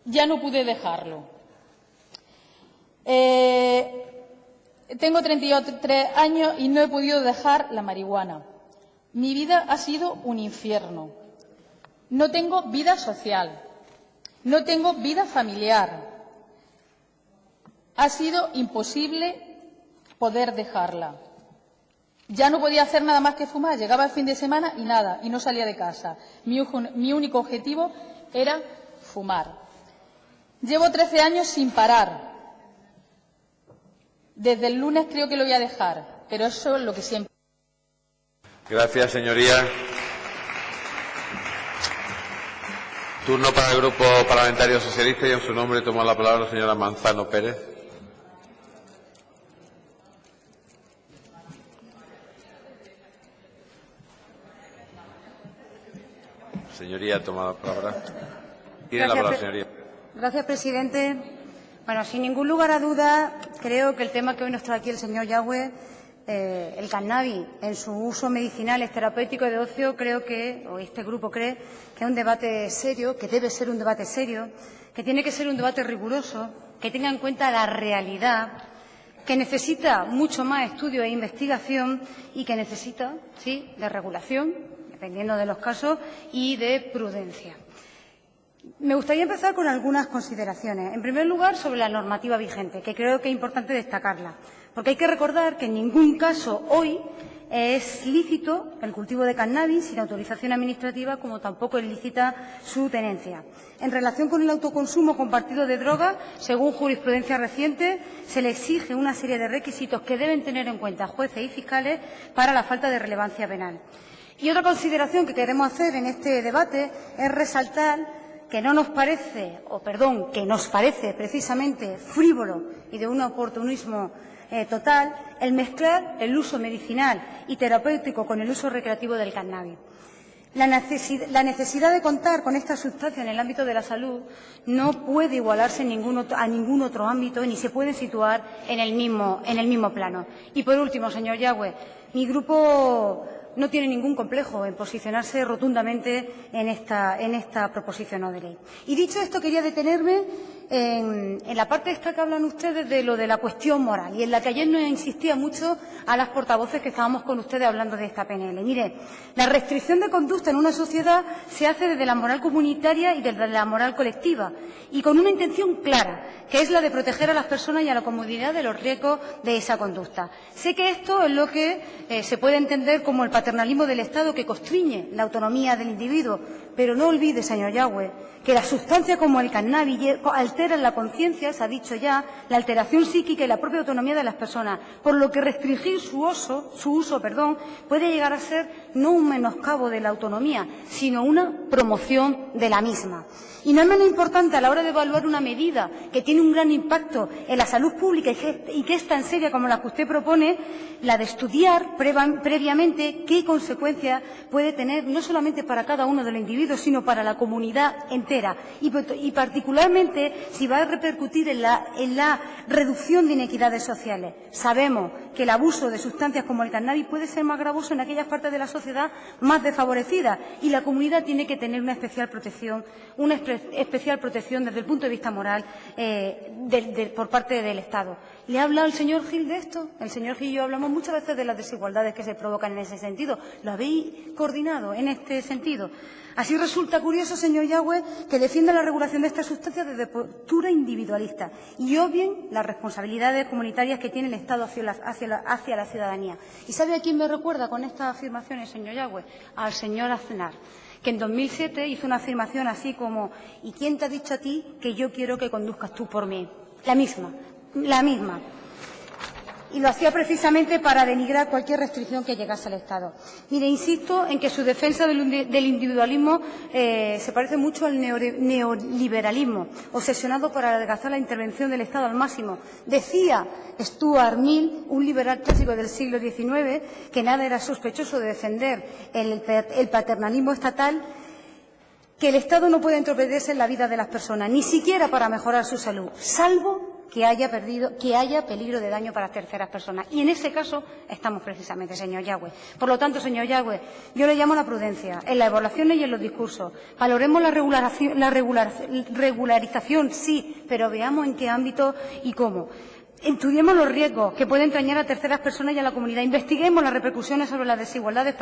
ya no pude dejarlo. Tengo 33 años y no he podido dejar la marihuana. Mi vida ha sido un infierno. No tengo vida social. No tengo vida familiar. Ha sido imposible poder dejarla. Ya no podía hacer nada más que fumar. Llegaba el fin de semana y nada, y no salía de casa. Mi único objetivo era fumar. Llevo 13 años sin parar. Desde el lunes creo que lo voy a dejar, pero eso es lo que siempre. Gracias, señoría. Turno para el Grupo Parlamentario Socialista y en su nombre toma la palabra la señora Manzano Pérez. Señoría, toma la palabra. Tiene la palabra, señoría. Gracias, presidente. Bueno, sin ningún lugar a duda, creo que el tema que hoy nos trae aquí el señor Yagüe, el cannabis en su uso medicinal, terapéutico y de ocio, creo que, o este grupo cree, que es un debate serio, que debe ser un debate serio, que tiene que ser un debate riguroso, que tenga en cuenta la realidad, que necesita mucho más estudio e investigación y que necesita, sí, de regulación, dependiendo de los casos, y de prudencia. Me gustaría empezar con algunas consideraciones. En primer lugar, sobre la normativa vigente, que creo que es importante destacarla, porque hay que recordar que en ningún caso hoy es lícito el cultivo de cannabis sin autorización administrativa, como tampoco es lícita su tenencia. En relación con el autoconsumo compartido de drogas, según jurisprudencia reciente, se le exige una serie de requisitos que deben tener en cuenta jueces y fiscales para la falta de relevancia penal. Y otra consideración que queremos hacer en este debate es resaltar que que nos parece precisamente frívolo y de un oportunismo total el mezclar el uso medicinal y terapéutico con el uso recreativo del cannabis. La necesidad de contar con esta sustancia en el ámbito de la salud no puede igualarse a ningún otro ámbito ni se puede situar en el mismo plano. Y, por último, señor Yagüe, mi grupo no tiene ningún complejo en posicionarse rotundamente en esta proposición no de ley. Y dicho esto, quería detenerme en la parte esta que hablan ustedes de lo de la cuestión moral y en la que ayer nos insistía mucho a las portavoces que estábamos con ustedes hablando de esta PNL. Mire, la restricción de conducta en una sociedad se hace desde la moral comunitaria y desde la moral colectiva y con una intención clara, que es la de proteger a las personas y a la comunidad de los riesgos de esa conducta. Sé que esto es lo que se puede entender como el paternalismo del Estado que constriñe la autonomía del individuo, pero no olvide, señor Yagüe, que las sustancias como el cannabis alteran la conciencia, se ha dicho ya, la alteración psíquica y la propia autonomía de las personas, por lo que restringir su uso, puede llegar a ser no un menoscabo de la autonomía, sino una promoción de la misma. Y no es menos importante a la hora de evaluar una medida que tiene un gran impacto en la salud pública y que es tan seria como la que usted propone, la de estudiar previamente qué consecuencias puede tener no solamente para cada uno de los individuos, sino para la comunidad entera y particularmente si va a repercutir en la reducción de inequidades sociales. Sabemos que el abuso de sustancias como el cannabis puede ser más gravoso en aquellas partes de la sociedad más desfavorecidas y la comunidad tiene que tener una especial protección desde el punto de vista moral por parte del Estado. ¿Le ha hablado el señor Gil de esto? El señor Gil y yo hablamos muchas veces de las desigualdades que se provocan en ese sentido. ¿Lo habéis coordinado en este sentido? Así resulta curioso, señor Yagüe, que defienda la regulación de estas sustancias desde postura individualista y obvien las responsabilidades comunitarias que tiene el Estado hacia la ciudadanía. ¿Y sabe a quién me recuerda con estas afirmaciones, señor Yagüe? Al señor Aznar, que en 2007 hizo una afirmación así como «¿Y quién te ha dicho a ti que yo quiero que conduzcas tú por mí?» La misma. Y lo hacía precisamente para denigrar cualquier restricción que llegase al Estado. Mire, insisto en que su defensa del individualismo se parece mucho al neoliberalismo, obsesionado por adelgazar la intervención del Estado al máximo. Decía Stuart Mill, un liberal clásico del siglo XIX, que nada era sospechoso de defender el paternalismo estatal, que el Estado no puede entorpecerse en la vida de las personas, ni siquiera para mejorar su salud, salvo que haya peligro de daño para terceras personas. Y en ese caso estamos precisamente, señor Yagüe. Por lo tanto, señor Yagüe, yo le llamo a la prudencia en las evaluaciones y en los discursos. Valoremos la regularización, sí, pero veamos en qué ámbito y cómo. Estudiemos los riesgos que pueden entrañar a terceras personas y a la comunidad. Investiguemos las repercusiones sobre las desigualdades,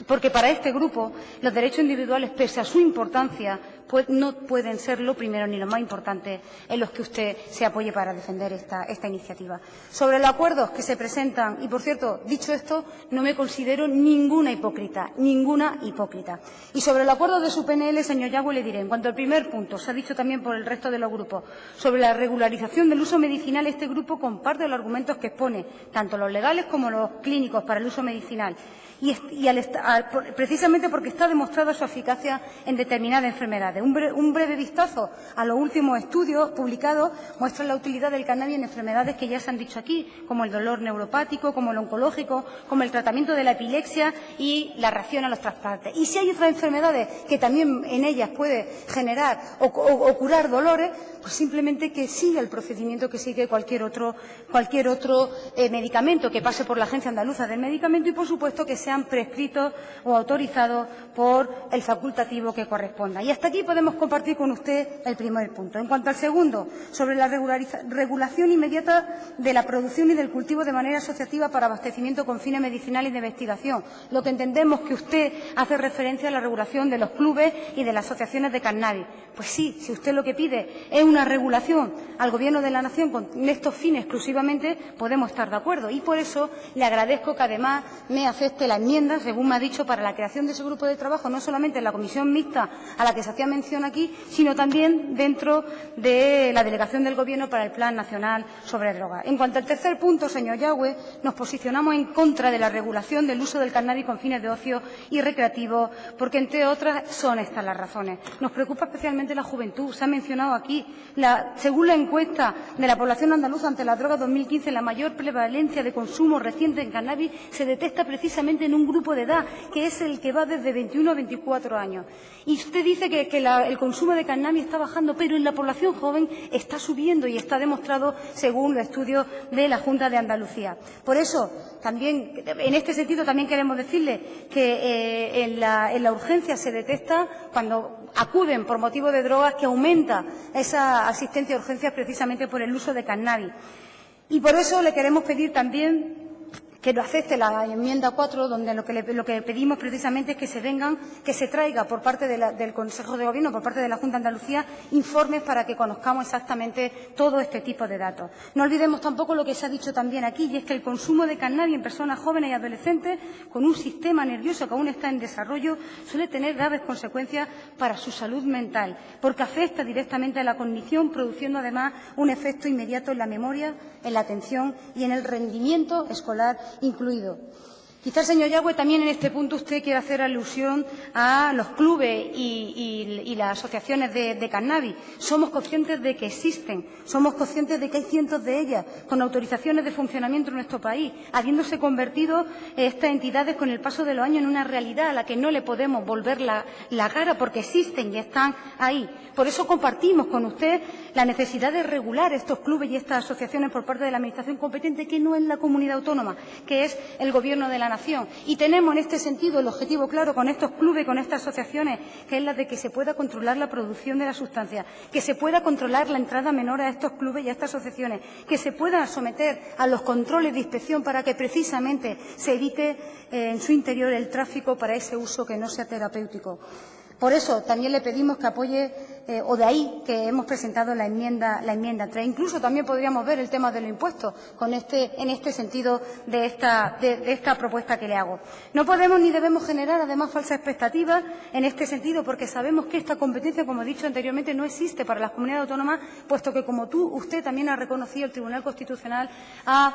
porque para este grupo los derechos individuales, pese a su importancia, no pueden ser lo primero ni lo más importante en los que usted se apoye para defender esta iniciativa. Sobre los acuerdos que se presentan, y por cierto, dicho esto, no me considero ninguna hipócrita. Y sobre el acuerdo de su PNL, señor Yagüe, le diré, en cuanto al primer punto, se ha dicho también por el resto de los grupos, sobre la regularización del uso medicinal, este grupo comparte los argumentos que expone, tanto los legales como los clínicos, para el uso medicinal. Precisamente porque está demostrada su eficacia en determinadas enfermedades. Un breve vistazo a los últimos estudios publicados muestran la utilidad del cannabis en enfermedades que ya se han dicho aquí, como el dolor neuropático, como el oncológico, como el tratamiento de la epilepsia y la reacción a los trasplantes. Y si hay otras enfermedades que también en ellas puede generar o curar dolores, pues simplemente que siga el procedimiento que sigue cualquier otro medicamento que pase por la Agencia Andaluza del Medicamento y, por supuesto, que sean prescritos o autorizados por el facultativo que corresponda. Y hasta aquí podemos compartir con usted el primer punto. En cuanto al segundo, sobre la regulación inmediata de la producción y del cultivo de manera asociativa para abastecimiento con fines medicinales y de investigación, lo que entendemos que usted hace referencia a la regulación de los clubes y de las asociaciones de cannabis. Pues sí, si usted lo que pide es una regulación al Gobierno de la Nación con estos fines exclusivamente, podemos estar de acuerdo. Y por eso le agradezco que además me acepte la enmienda, según me ha dicho, para la creación de ese grupo de trabajo, no solamente en la comisión mixta a la que se hacía mención aquí, sino también dentro de la delegación del Gobierno para el Plan Nacional sobre Drogas. En cuanto al tercer punto, señor Yagüe, nos posicionamos en contra de la regulación del uso del cannabis con fines de ocio y recreativo, porque, entre otras, son estas las razones. Nos preocupa especialmente la juventud. Se ha mencionado aquí, según la encuesta de la población andaluza ante la droga 2015, la mayor prevalencia de consumo reciente en cannabis se detecta precisamente en un grupo de edad, que es el que va desde 21 a 24 años. Y usted dice que el consumo de cannabis está bajando, pero en la población joven está subiendo y está demostrado según los estudios de la Junta de Andalucía. Por eso, también, en este sentido, también queremos decirle que en la urgencia se detecta cuando acuden por motivo de drogas que aumenta esa asistencia a urgencias precisamente por el uso de cannabis. Y por eso le queremos pedir también que lo acepte la enmienda 4, donde lo que pedimos precisamente es que se traiga por parte del Consejo de Gobierno, por parte de la Junta de Andalucía, informes para que conozcamos exactamente todo este tipo de datos. No olvidemos tampoco lo que se ha dicho también aquí, y es que el consumo de cannabis en personas jóvenes y adolescentes con un sistema nervioso que aún está en desarrollo suele tener graves consecuencias para su salud mental, porque afecta directamente a la cognición, produciendo además un efecto inmediato en la memoria, en la atención y en el rendimiento escolar incluido. Quizás, señor Yagüe, también en este punto usted quiere hacer alusión a los clubes y las asociaciones de cannabis. Somos conscientes de que existen, somos conscientes de que hay cientos de ellas con autorizaciones de funcionamiento en nuestro país, habiéndose convertido estas entidades con el paso de los años en una realidad a la que no le podemos volver la cara porque existen y están ahí. Por eso compartimos con usted la necesidad de regular estos clubes y estas asociaciones por parte de la Administración competente, que no es la comunidad autónoma, que es el Gobierno de la Nación. Y tenemos en este sentido el objetivo claro con estos clubes, con estas asociaciones, que es la de que se pueda controlar la producción de la sustancia, que se pueda controlar la entrada menor a estos clubes y a estas asociaciones, que se pueda someter a los controles de inspección para que precisamente se evite en su interior el tráfico para ese uso que no sea terapéutico. Por eso también le pedimos que apoye, o de ahí que hemos presentado la enmienda 3. Incluso también podríamos ver el tema de los impuestos en este sentido de esta propuesta que le hago. No podemos ni debemos generar, además, falsas expectativas en este sentido, porque sabemos que esta competencia, como he dicho anteriormente, no existe para las comunidades autónomas, puesto que, como usted también ha reconocido, el Tribunal Constitucional ha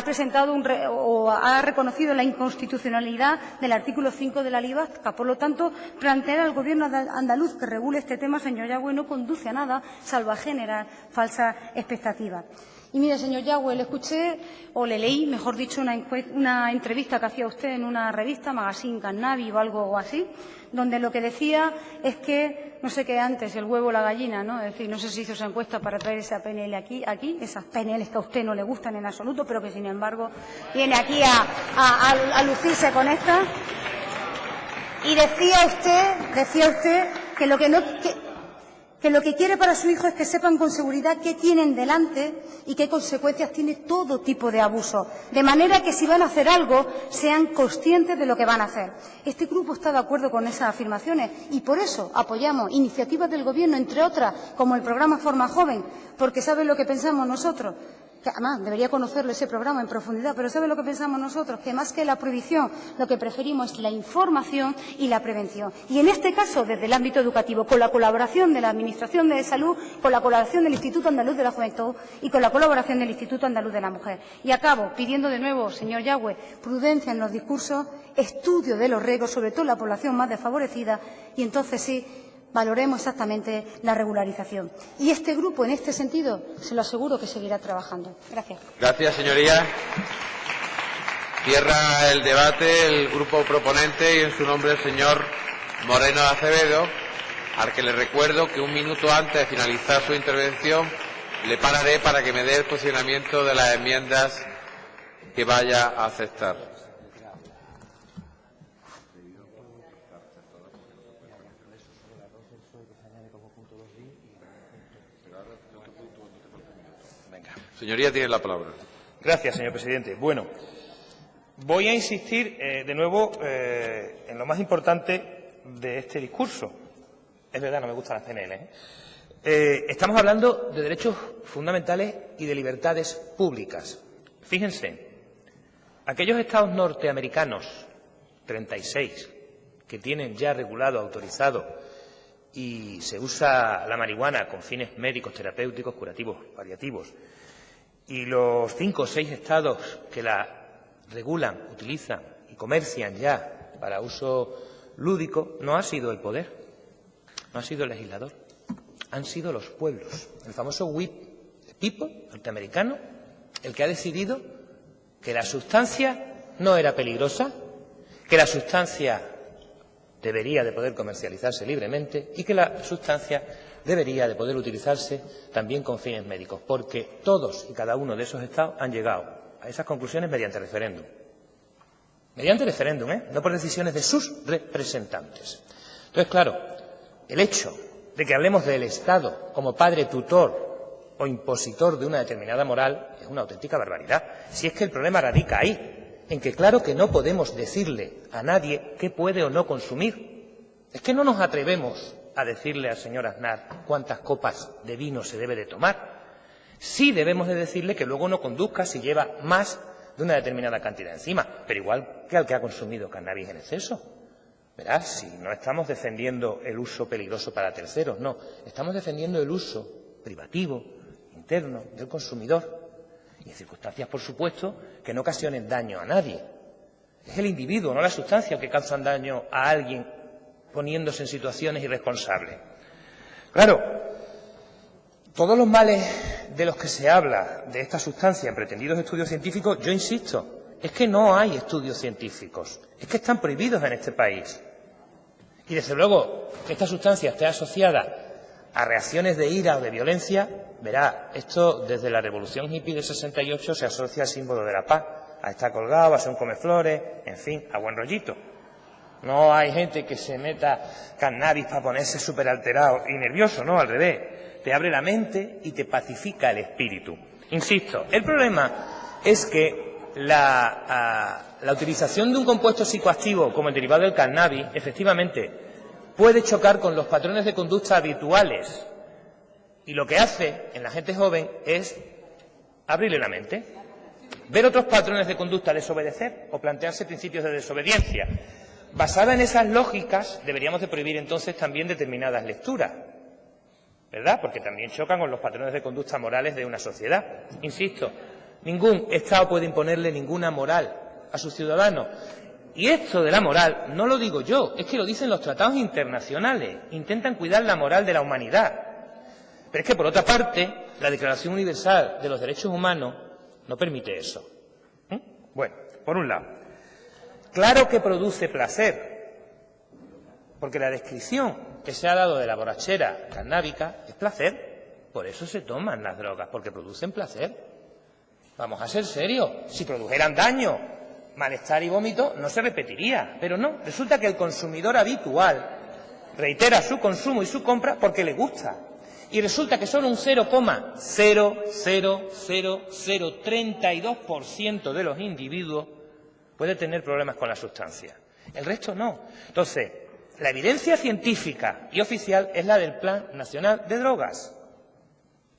presentado o ha reconocido la inconstitucionalidad del artículo 5 de la Ley vasca. Por lo tanto, plantear al Gobierno andaluz que regule este tema, señor Yagüe, no conduce a nada, salvo a generar falsas expectativas. Y mire, señor Yagüe, le escuché, o le leí, mejor dicho, una entrevista que hacía usted en una revista, Magazine Cannabis o algo así, donde lo que decía es que, no sé qué antes, el huevo o la gallina, ¿no? Es decir, no sé si hizo esa encuesta para traer esa PNL aquí, esas PNLs que a usted no le gustan en absoluto, pero que, sin embargo, viene aquí a lucirse con esta. Y decía usted que lo que quiere para su hijo es que sepan con seguridad qué tienen delante y qué consecuencias tiene todo tipo de abuso, de manera que si van a hacer algo sean conscientes de lo que van a hacer. Este grupo está de acuerdo con esas afirmaciones y por eso apoyamos iniciativas del Gobierno, entre otras, como el programa Forma Joven, porque ¿sabe lo que pensamos nosotros? Que además debería conocerlo ese programa en profundidad, pero ¿sabe lo que pensamos nosotros? Que más que la prohibición, lo que preferimos es la información y la prevención. Y en este caso, desde el ámbito educativo, con la colaboración de la Administración de Salud, con la colaboración del Instituto Andaluz de la Juventud y con la colaboración del Instituto Andaluz de la Mujer. Y acabo pidiendo de nuevo, señor Yagüe, prudencia en los discursos, estudio de los riesgos, sobre todo la población más desfavorecida, y entonces sí, valoremos exactamente la regularización. Y este grupo, en este sentido, se lo aseguro que seguirá trabajando. Gracias. Gracias, señoría. Cierra el debate el grupo proponente y en su nombre el señor Moreno Acevedo, al que le recuerdo que un minuto antes de finalizar su intervención le pararé para que me dé el posicionamiento de las enmiendas que vaya a aceptar. Señoría, tiene la palabra. Gracias, señor presidente. Bueno, voy a insistir de nuevo en lo más importante de este discurso. Es verdad, no me gustan las PNL. Estamos hablando de derechos fundamentales y de libertades públicas. Fíjense, aquellos estados norteamericanos, 36, que tienen ya regulado, autorizado, y se usa la marihuana con fines médicos, terapéuticos, curativos, paliativos, y los 5 o 6 estados que la regulan, utilizan y comercian ya para uso lúdico, no ha sido el poder, no ha sido el legislador, han sido los pueblos. El famoso We the People norteamericano, el que ha decidido que la sustancia no era peligrosa, que la sustancia debería de poder comercializarse libremente y que la sustancia debería de poder utilizarse también con fines médicos, porque todos y cada uno de esos estados han llegado a esas conclusiones mediante referéndum. Mediante referéndum, no por decisiones de sus representantes. Entonces, claro, el hecho de que hablemos del Estado como padre tutor o impositor de una determinada moral es una auténtica barbaridad. Si es que el problema radica ahí, en que claro que no podemos decirle a nadie qué puede o no consumir. Es que no nos atrevemos a decirle al señor Aznar cuántas copas de vino se debe de tomar. Sí debemos de decirle que luego no conduzca si lleva más de una determinada cantidad encima, pero igual que al que ha consumido cannabis en exceso. Verás, si no estamos defendiendo el uso peligroso para terceros, no, estamos defendiendo el uso privativo, interno, del consumidor, y en circunstancias, por supuesto, que no ocasionen daño a nadie. Es el individuo, no la sustancia, el que causan daño a alguien poniéndose en situaciones irresponsables. Claro, todos los males de los que se habla de esta sustancia en pretendidos estudios científicos, yo insisto, es que no hay estudios científicos, es que están prohibidos en este país. Y desde luego que esta sustancia esté asociada a reacciones de ira o de violencia, verá, esto desde la revolución hippie del 68 se asocia al símbolo de la paz, a estar colgado, a ser un comeflores, en fin, a buen rollito. No hay gente que se meta cannabis para ponerse súper alterado y nervioso, no, al revés. Te abre la mente y te pacifica el espíritu. Insisto, el problema es que la utilización de un compuesto psicoactivo como el derivado del cannabis, efectivamente, puede chocar con los patrones de conducta habituales. Y lo que hace en la gente joven es abrirle la mente, ver otros patrones de conducta, desobedecer o plantearse principios de desobediencia. Basada en esas lógicas, deberíamos de prohibir entonces también determinadas lecturas, ¿verdad? Porque también chocan con los patrones de conducta morales de una sociedad. Insisto, ningún Estado puede imponerle ninguna moral a sus ciudadanos. Y esto de la moral no lo digo yo, es que lo dicen los tratados internacionales. Intentan cuidar la moral de la humanidad. Pero es que, por otra parte, la Declaración Universal de los Derechos Humanos no permite eso. Bueno, por un lado, claro que produce placer, porque la descripción que se ha dado de la borrachera cannábica es placer. Por eso se toman las drogas, porque producen placer. Vamos a ser serios. Si produjeran daño, malestar y vómito, no se repetiría. Pero no, resulta que el consumidor habitual reitera su consumo y su compra porque le gusta. Y resulta que solo un 0,00032% de los individuos puede tener problemas con la sustancia. El resto no. Entonces, la evidencia científica y oficial es la del Plan Nacional de Drogas.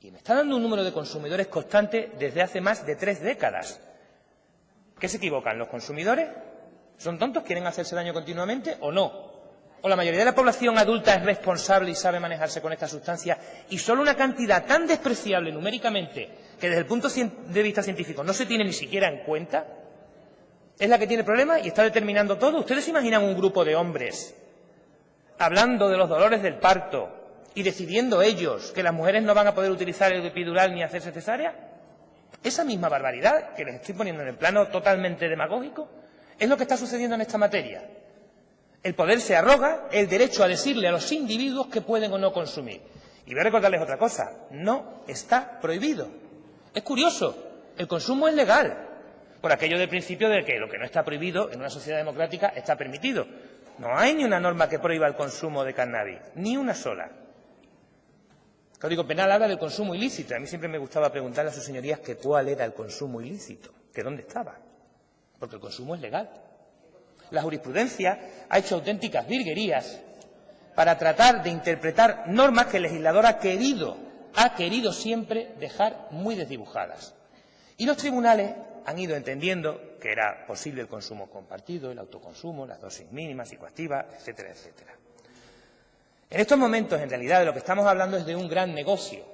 Y me está dando un número de consumidores constante desde hace más de 3 décadas. ¿Qué se equivocan? ¿Los consumidores? ¿Son tontos? ¿Quieren hacerse daño continuamente o no? ¿O la mayoría de la población adulta es responsable y sabe manejarse con esta sustancia y solo una cantidad tan despreciable numéricamente que desde el punto de vista científico no se tiene ni siquiera en cuenta es la que tiene problemas y está determinando todo? ¿Ustedes se imaginan un grupo de hombres hablando de los dolores del parto y decidiendo ellos que las mujeres no van a poder utilizar el epidural ni hacerse cesárea? Esa misma barbaridad que les estoy poniendo en el plano totalmente demagógico es lo que está sucediendo en esta materia. El poder se arroga el derecho a decirle a los individuos que pueden o no consumir. Y voy a recordarles otra cosa, no está prohibido. Es curioso, el consumo es legal, por aquello del principio de que lo que no está prohibido en una sociedad democrática está permitido. No hay ni una norma que prohíba el consumo de cannabis, ni una sola. El Código Penal habla del consumo ilícito. A mí siempre me gustaba preguntarle a sus señorías que cuál era el consumo ilícito, que dónde estaba, porque el consumo es legal. La jurisprudencia ha hecho auténticas virguerías para tratar de interpretar normas que el legislador ha querido siempre dejar muy desdibujadas. Y los tribunales han ido entendiendo que era posible el consumo compartido, el autoconsumo, las dosis mínimas, psicoactivas, etcétera, etcétera. En estos momentos, en realidad, de lo que estamos hablando es de un gran negocio.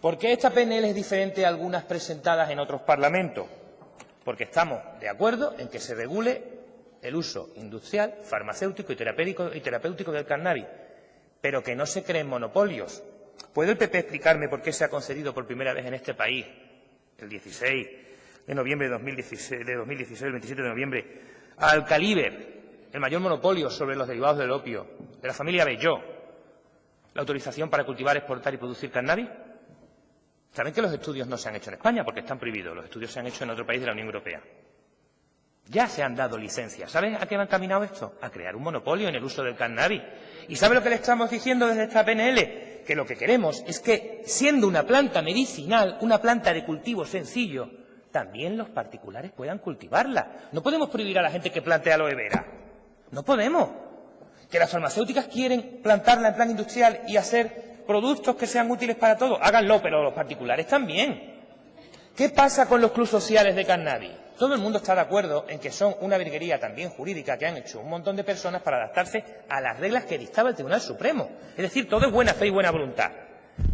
¿Por qué esta PNL es diferente a algunas presentadas en otros parlamentos? Porque estamos de acuerdo en que se regule el uso industrial, farmacéutico y terapéutico del cannabis, pero que no se creen monopolios. ¿Puede el PP explicarme por qué se ha concedido por primera vez en este país, el 16 de noviembre de 2016, el 27 de noviembre, al Caliber, el mayor monopolio sobre los derivados del opio, de la familia Belló, la autorización para cultivar, exportar y producir cannabis? Saben que los estudios no se han hecho en España porque están prohibidos, los estudios se han hecho en otro país de la Unión Europea. Ya se han dado licencias. ¿Sabes a qué va encaminado esto? A crear un monopolio en el uso del cannabis. ¿Y sabe lo que le estamos diciendo desde esta PNL? que lo que queremos es que, siendo una planta medicinal, una planta de cultivo sencillo, también los particulares puedan cultivarla. No podemos prohibir a la gente que plante aloe vera. No podemos. Que las farmacéuticas quieren plantarla en plan industrial y hacer productos que sean útiles para todos, háganlo, pero los particulares también. ¿Qué pasa con los clubes sociales de cannabis? Todo el mundo está de acuerdo en que son una virguería también jurídica que han hecho un montón de personas para adaptarse a las reglas que dictaba el Tribunal Supremo. Es decir, todo es buena fe y buena voluntad.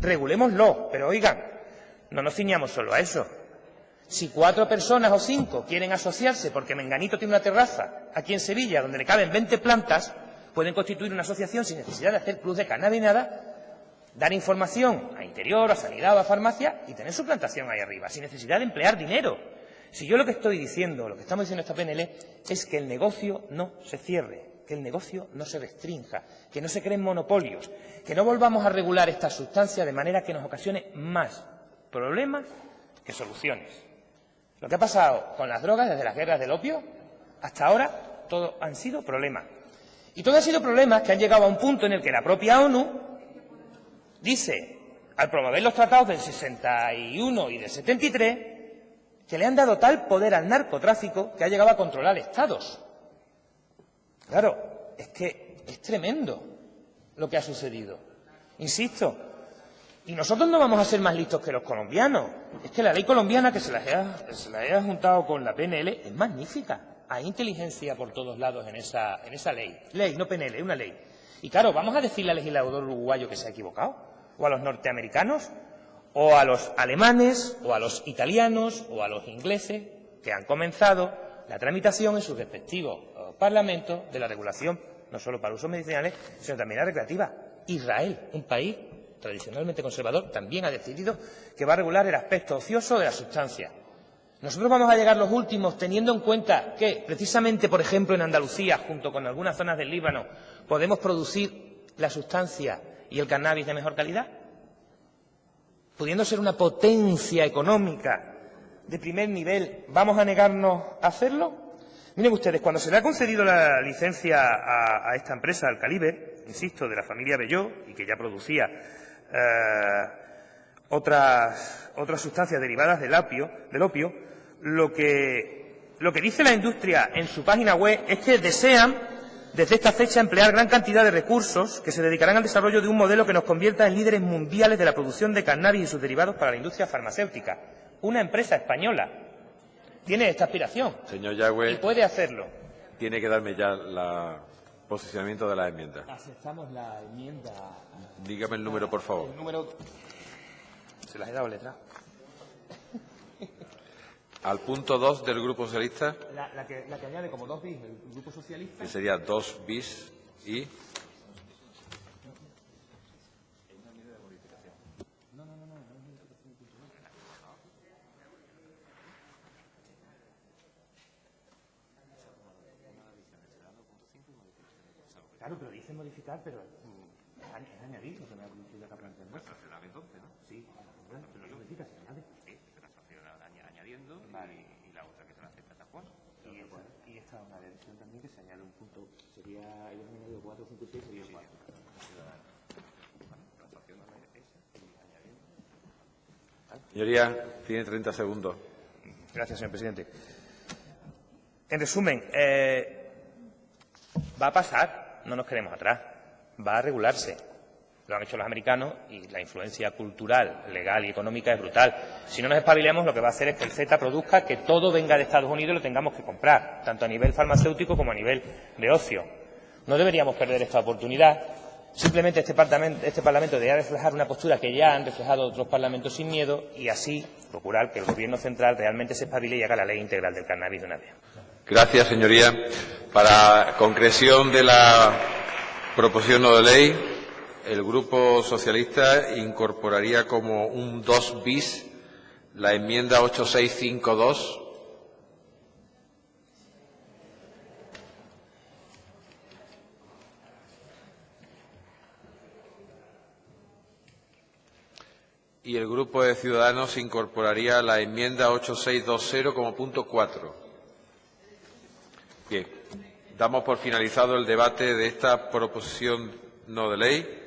Regulémoslo, pero oigan, no nos ciñamos solo a eso. Si 4 personas o 5 quieren asociarse porque Menganito tiene una terraza aquí en Sevilla donde le caben 20 plantas, pueden constituir una asociación sin necesidad de hacer clubs de cannabis ni nada, dar información a Interior, a Sanidad o a Farmacia y tener su plantación ahí arriba, sin necesidad de emplear dinero. Si yo lo que estoy diciendo, lo que estamos diciendo en esta PNL, es que el negocio no se cierre, que el negocio no se restrinja, que no se creen monopolios, que no volvamos a regular esta sustancia de manera que nos ocasione más problemas que soluciones. Lo que ha pasado con las drogas desde las guerras del opio hasta ahora, todo han sido problemas. Y todo han sido problemas que han llegado a un punto en el que la propia ONU dice, al promover los tratados del 61 y del 73, que le han dado tal poder al narcotráfico que ha llegado a controlar estados. Claro, es que es tremendo lo que ha sucedido. Insisto, y nosotros no vamos a ser más listos que los colombianos. Es que la ley colombiana que se la haya juntado con la PNL es magnífica. Hay inteligencia por todos lados en esa ley. Ley, no PNL, es una ley. Y claro, vamos a decirle al legislador uruguayo que se ha equivocado, o a los norteamericanos, o a los alemanes, o a los italianos, o a los ingleses, que han comenzado la tramitación en sus respectivos parlamentos de la regulación, no solo para usos medicinales, sino también la recreativa. Israel, un país tradicionalmente conservador, también ha decidido que va a regular el aspecto ocioso de la sustancia. Nosotros vamos a llegar los últimos teniendo en cuenta que, precisamente, por ejemplo, en Andalucía, junto con algunas zonas del Líbano, podemos producir la sustancia y el cannabis de mejor calidad, pudiendo ser una potencia económica de primer nivel, ¿vamos a negarnos a hacerlo? Miren ustedes, cuando se le ha concedido la licencia a esta empresa, al Caliber, insisto, de la familia Belló, y que ya producía otras sustancias derivadas del opio, lo que dice la industria en su página web es que desean, desde esta fecha, emplear gran cantidad de recursos que se dedicarán al desarrollo de un modelo que nos convierta en líderes mundiales de la producción de cannabis y sus derivados para la industria farmacéutica. Una empresa española tiene esta aspiración. Señor Yagüe, y puede hacerlo. tiene que darme ya el posicionamiento de la enmienda. Aceptamos la enmienda. Dígame el número, por favor. El número... Se las he dado letra. Al punto 2 del Grupo Socialista, La que añade como 2 bis el Grupo Socialista. que sería 2 bis y... Claro, pero dice modificar, pero es añadir lo que me ha dicho acá planteando. Pues será la vez 12, ¿no? Sí, pero lo modifica, se añade. Sí, se la está añadiendo vale. y la otra que se la acepta tal cual. Y esta es una edición también que se añade un punto, sería, ellos han añadido 4, 5 y 6, sería 4. Señoría, tiene 30 segundos. Gracias, señor presidente. En resumen, va a pasar, no nos quedemos atrás, va a regularse. Lo han hecho los americanos y la influencia cultural, legal y económica es brutal. Si no nos espabilemos, lo que va a hacer es que el Z produzca que todo venga de Estados Unidos y lo tengamos que comprar, tanto a nivel farmacéutico como a nivel de ocio. No deberíamos perder esta oportunidad. Simplemente este Parlamento debería reflejar una postura que ya han reflejado otros parlamentos sin miedo y así procurar que el Gobierno central realmente se espabile y haga la ley integral del cannabis de una vez. Gracias, señoría. Para concreción de la proposición no de ley, el Grupo Socialista incorporaría como un 2 bis la enmienda 8652. Y el Grupo de Ciudadanos incorporaría la enmienda 8620 como punto 4. Bien, damos por finalizado el debate de esta proposición no de ley.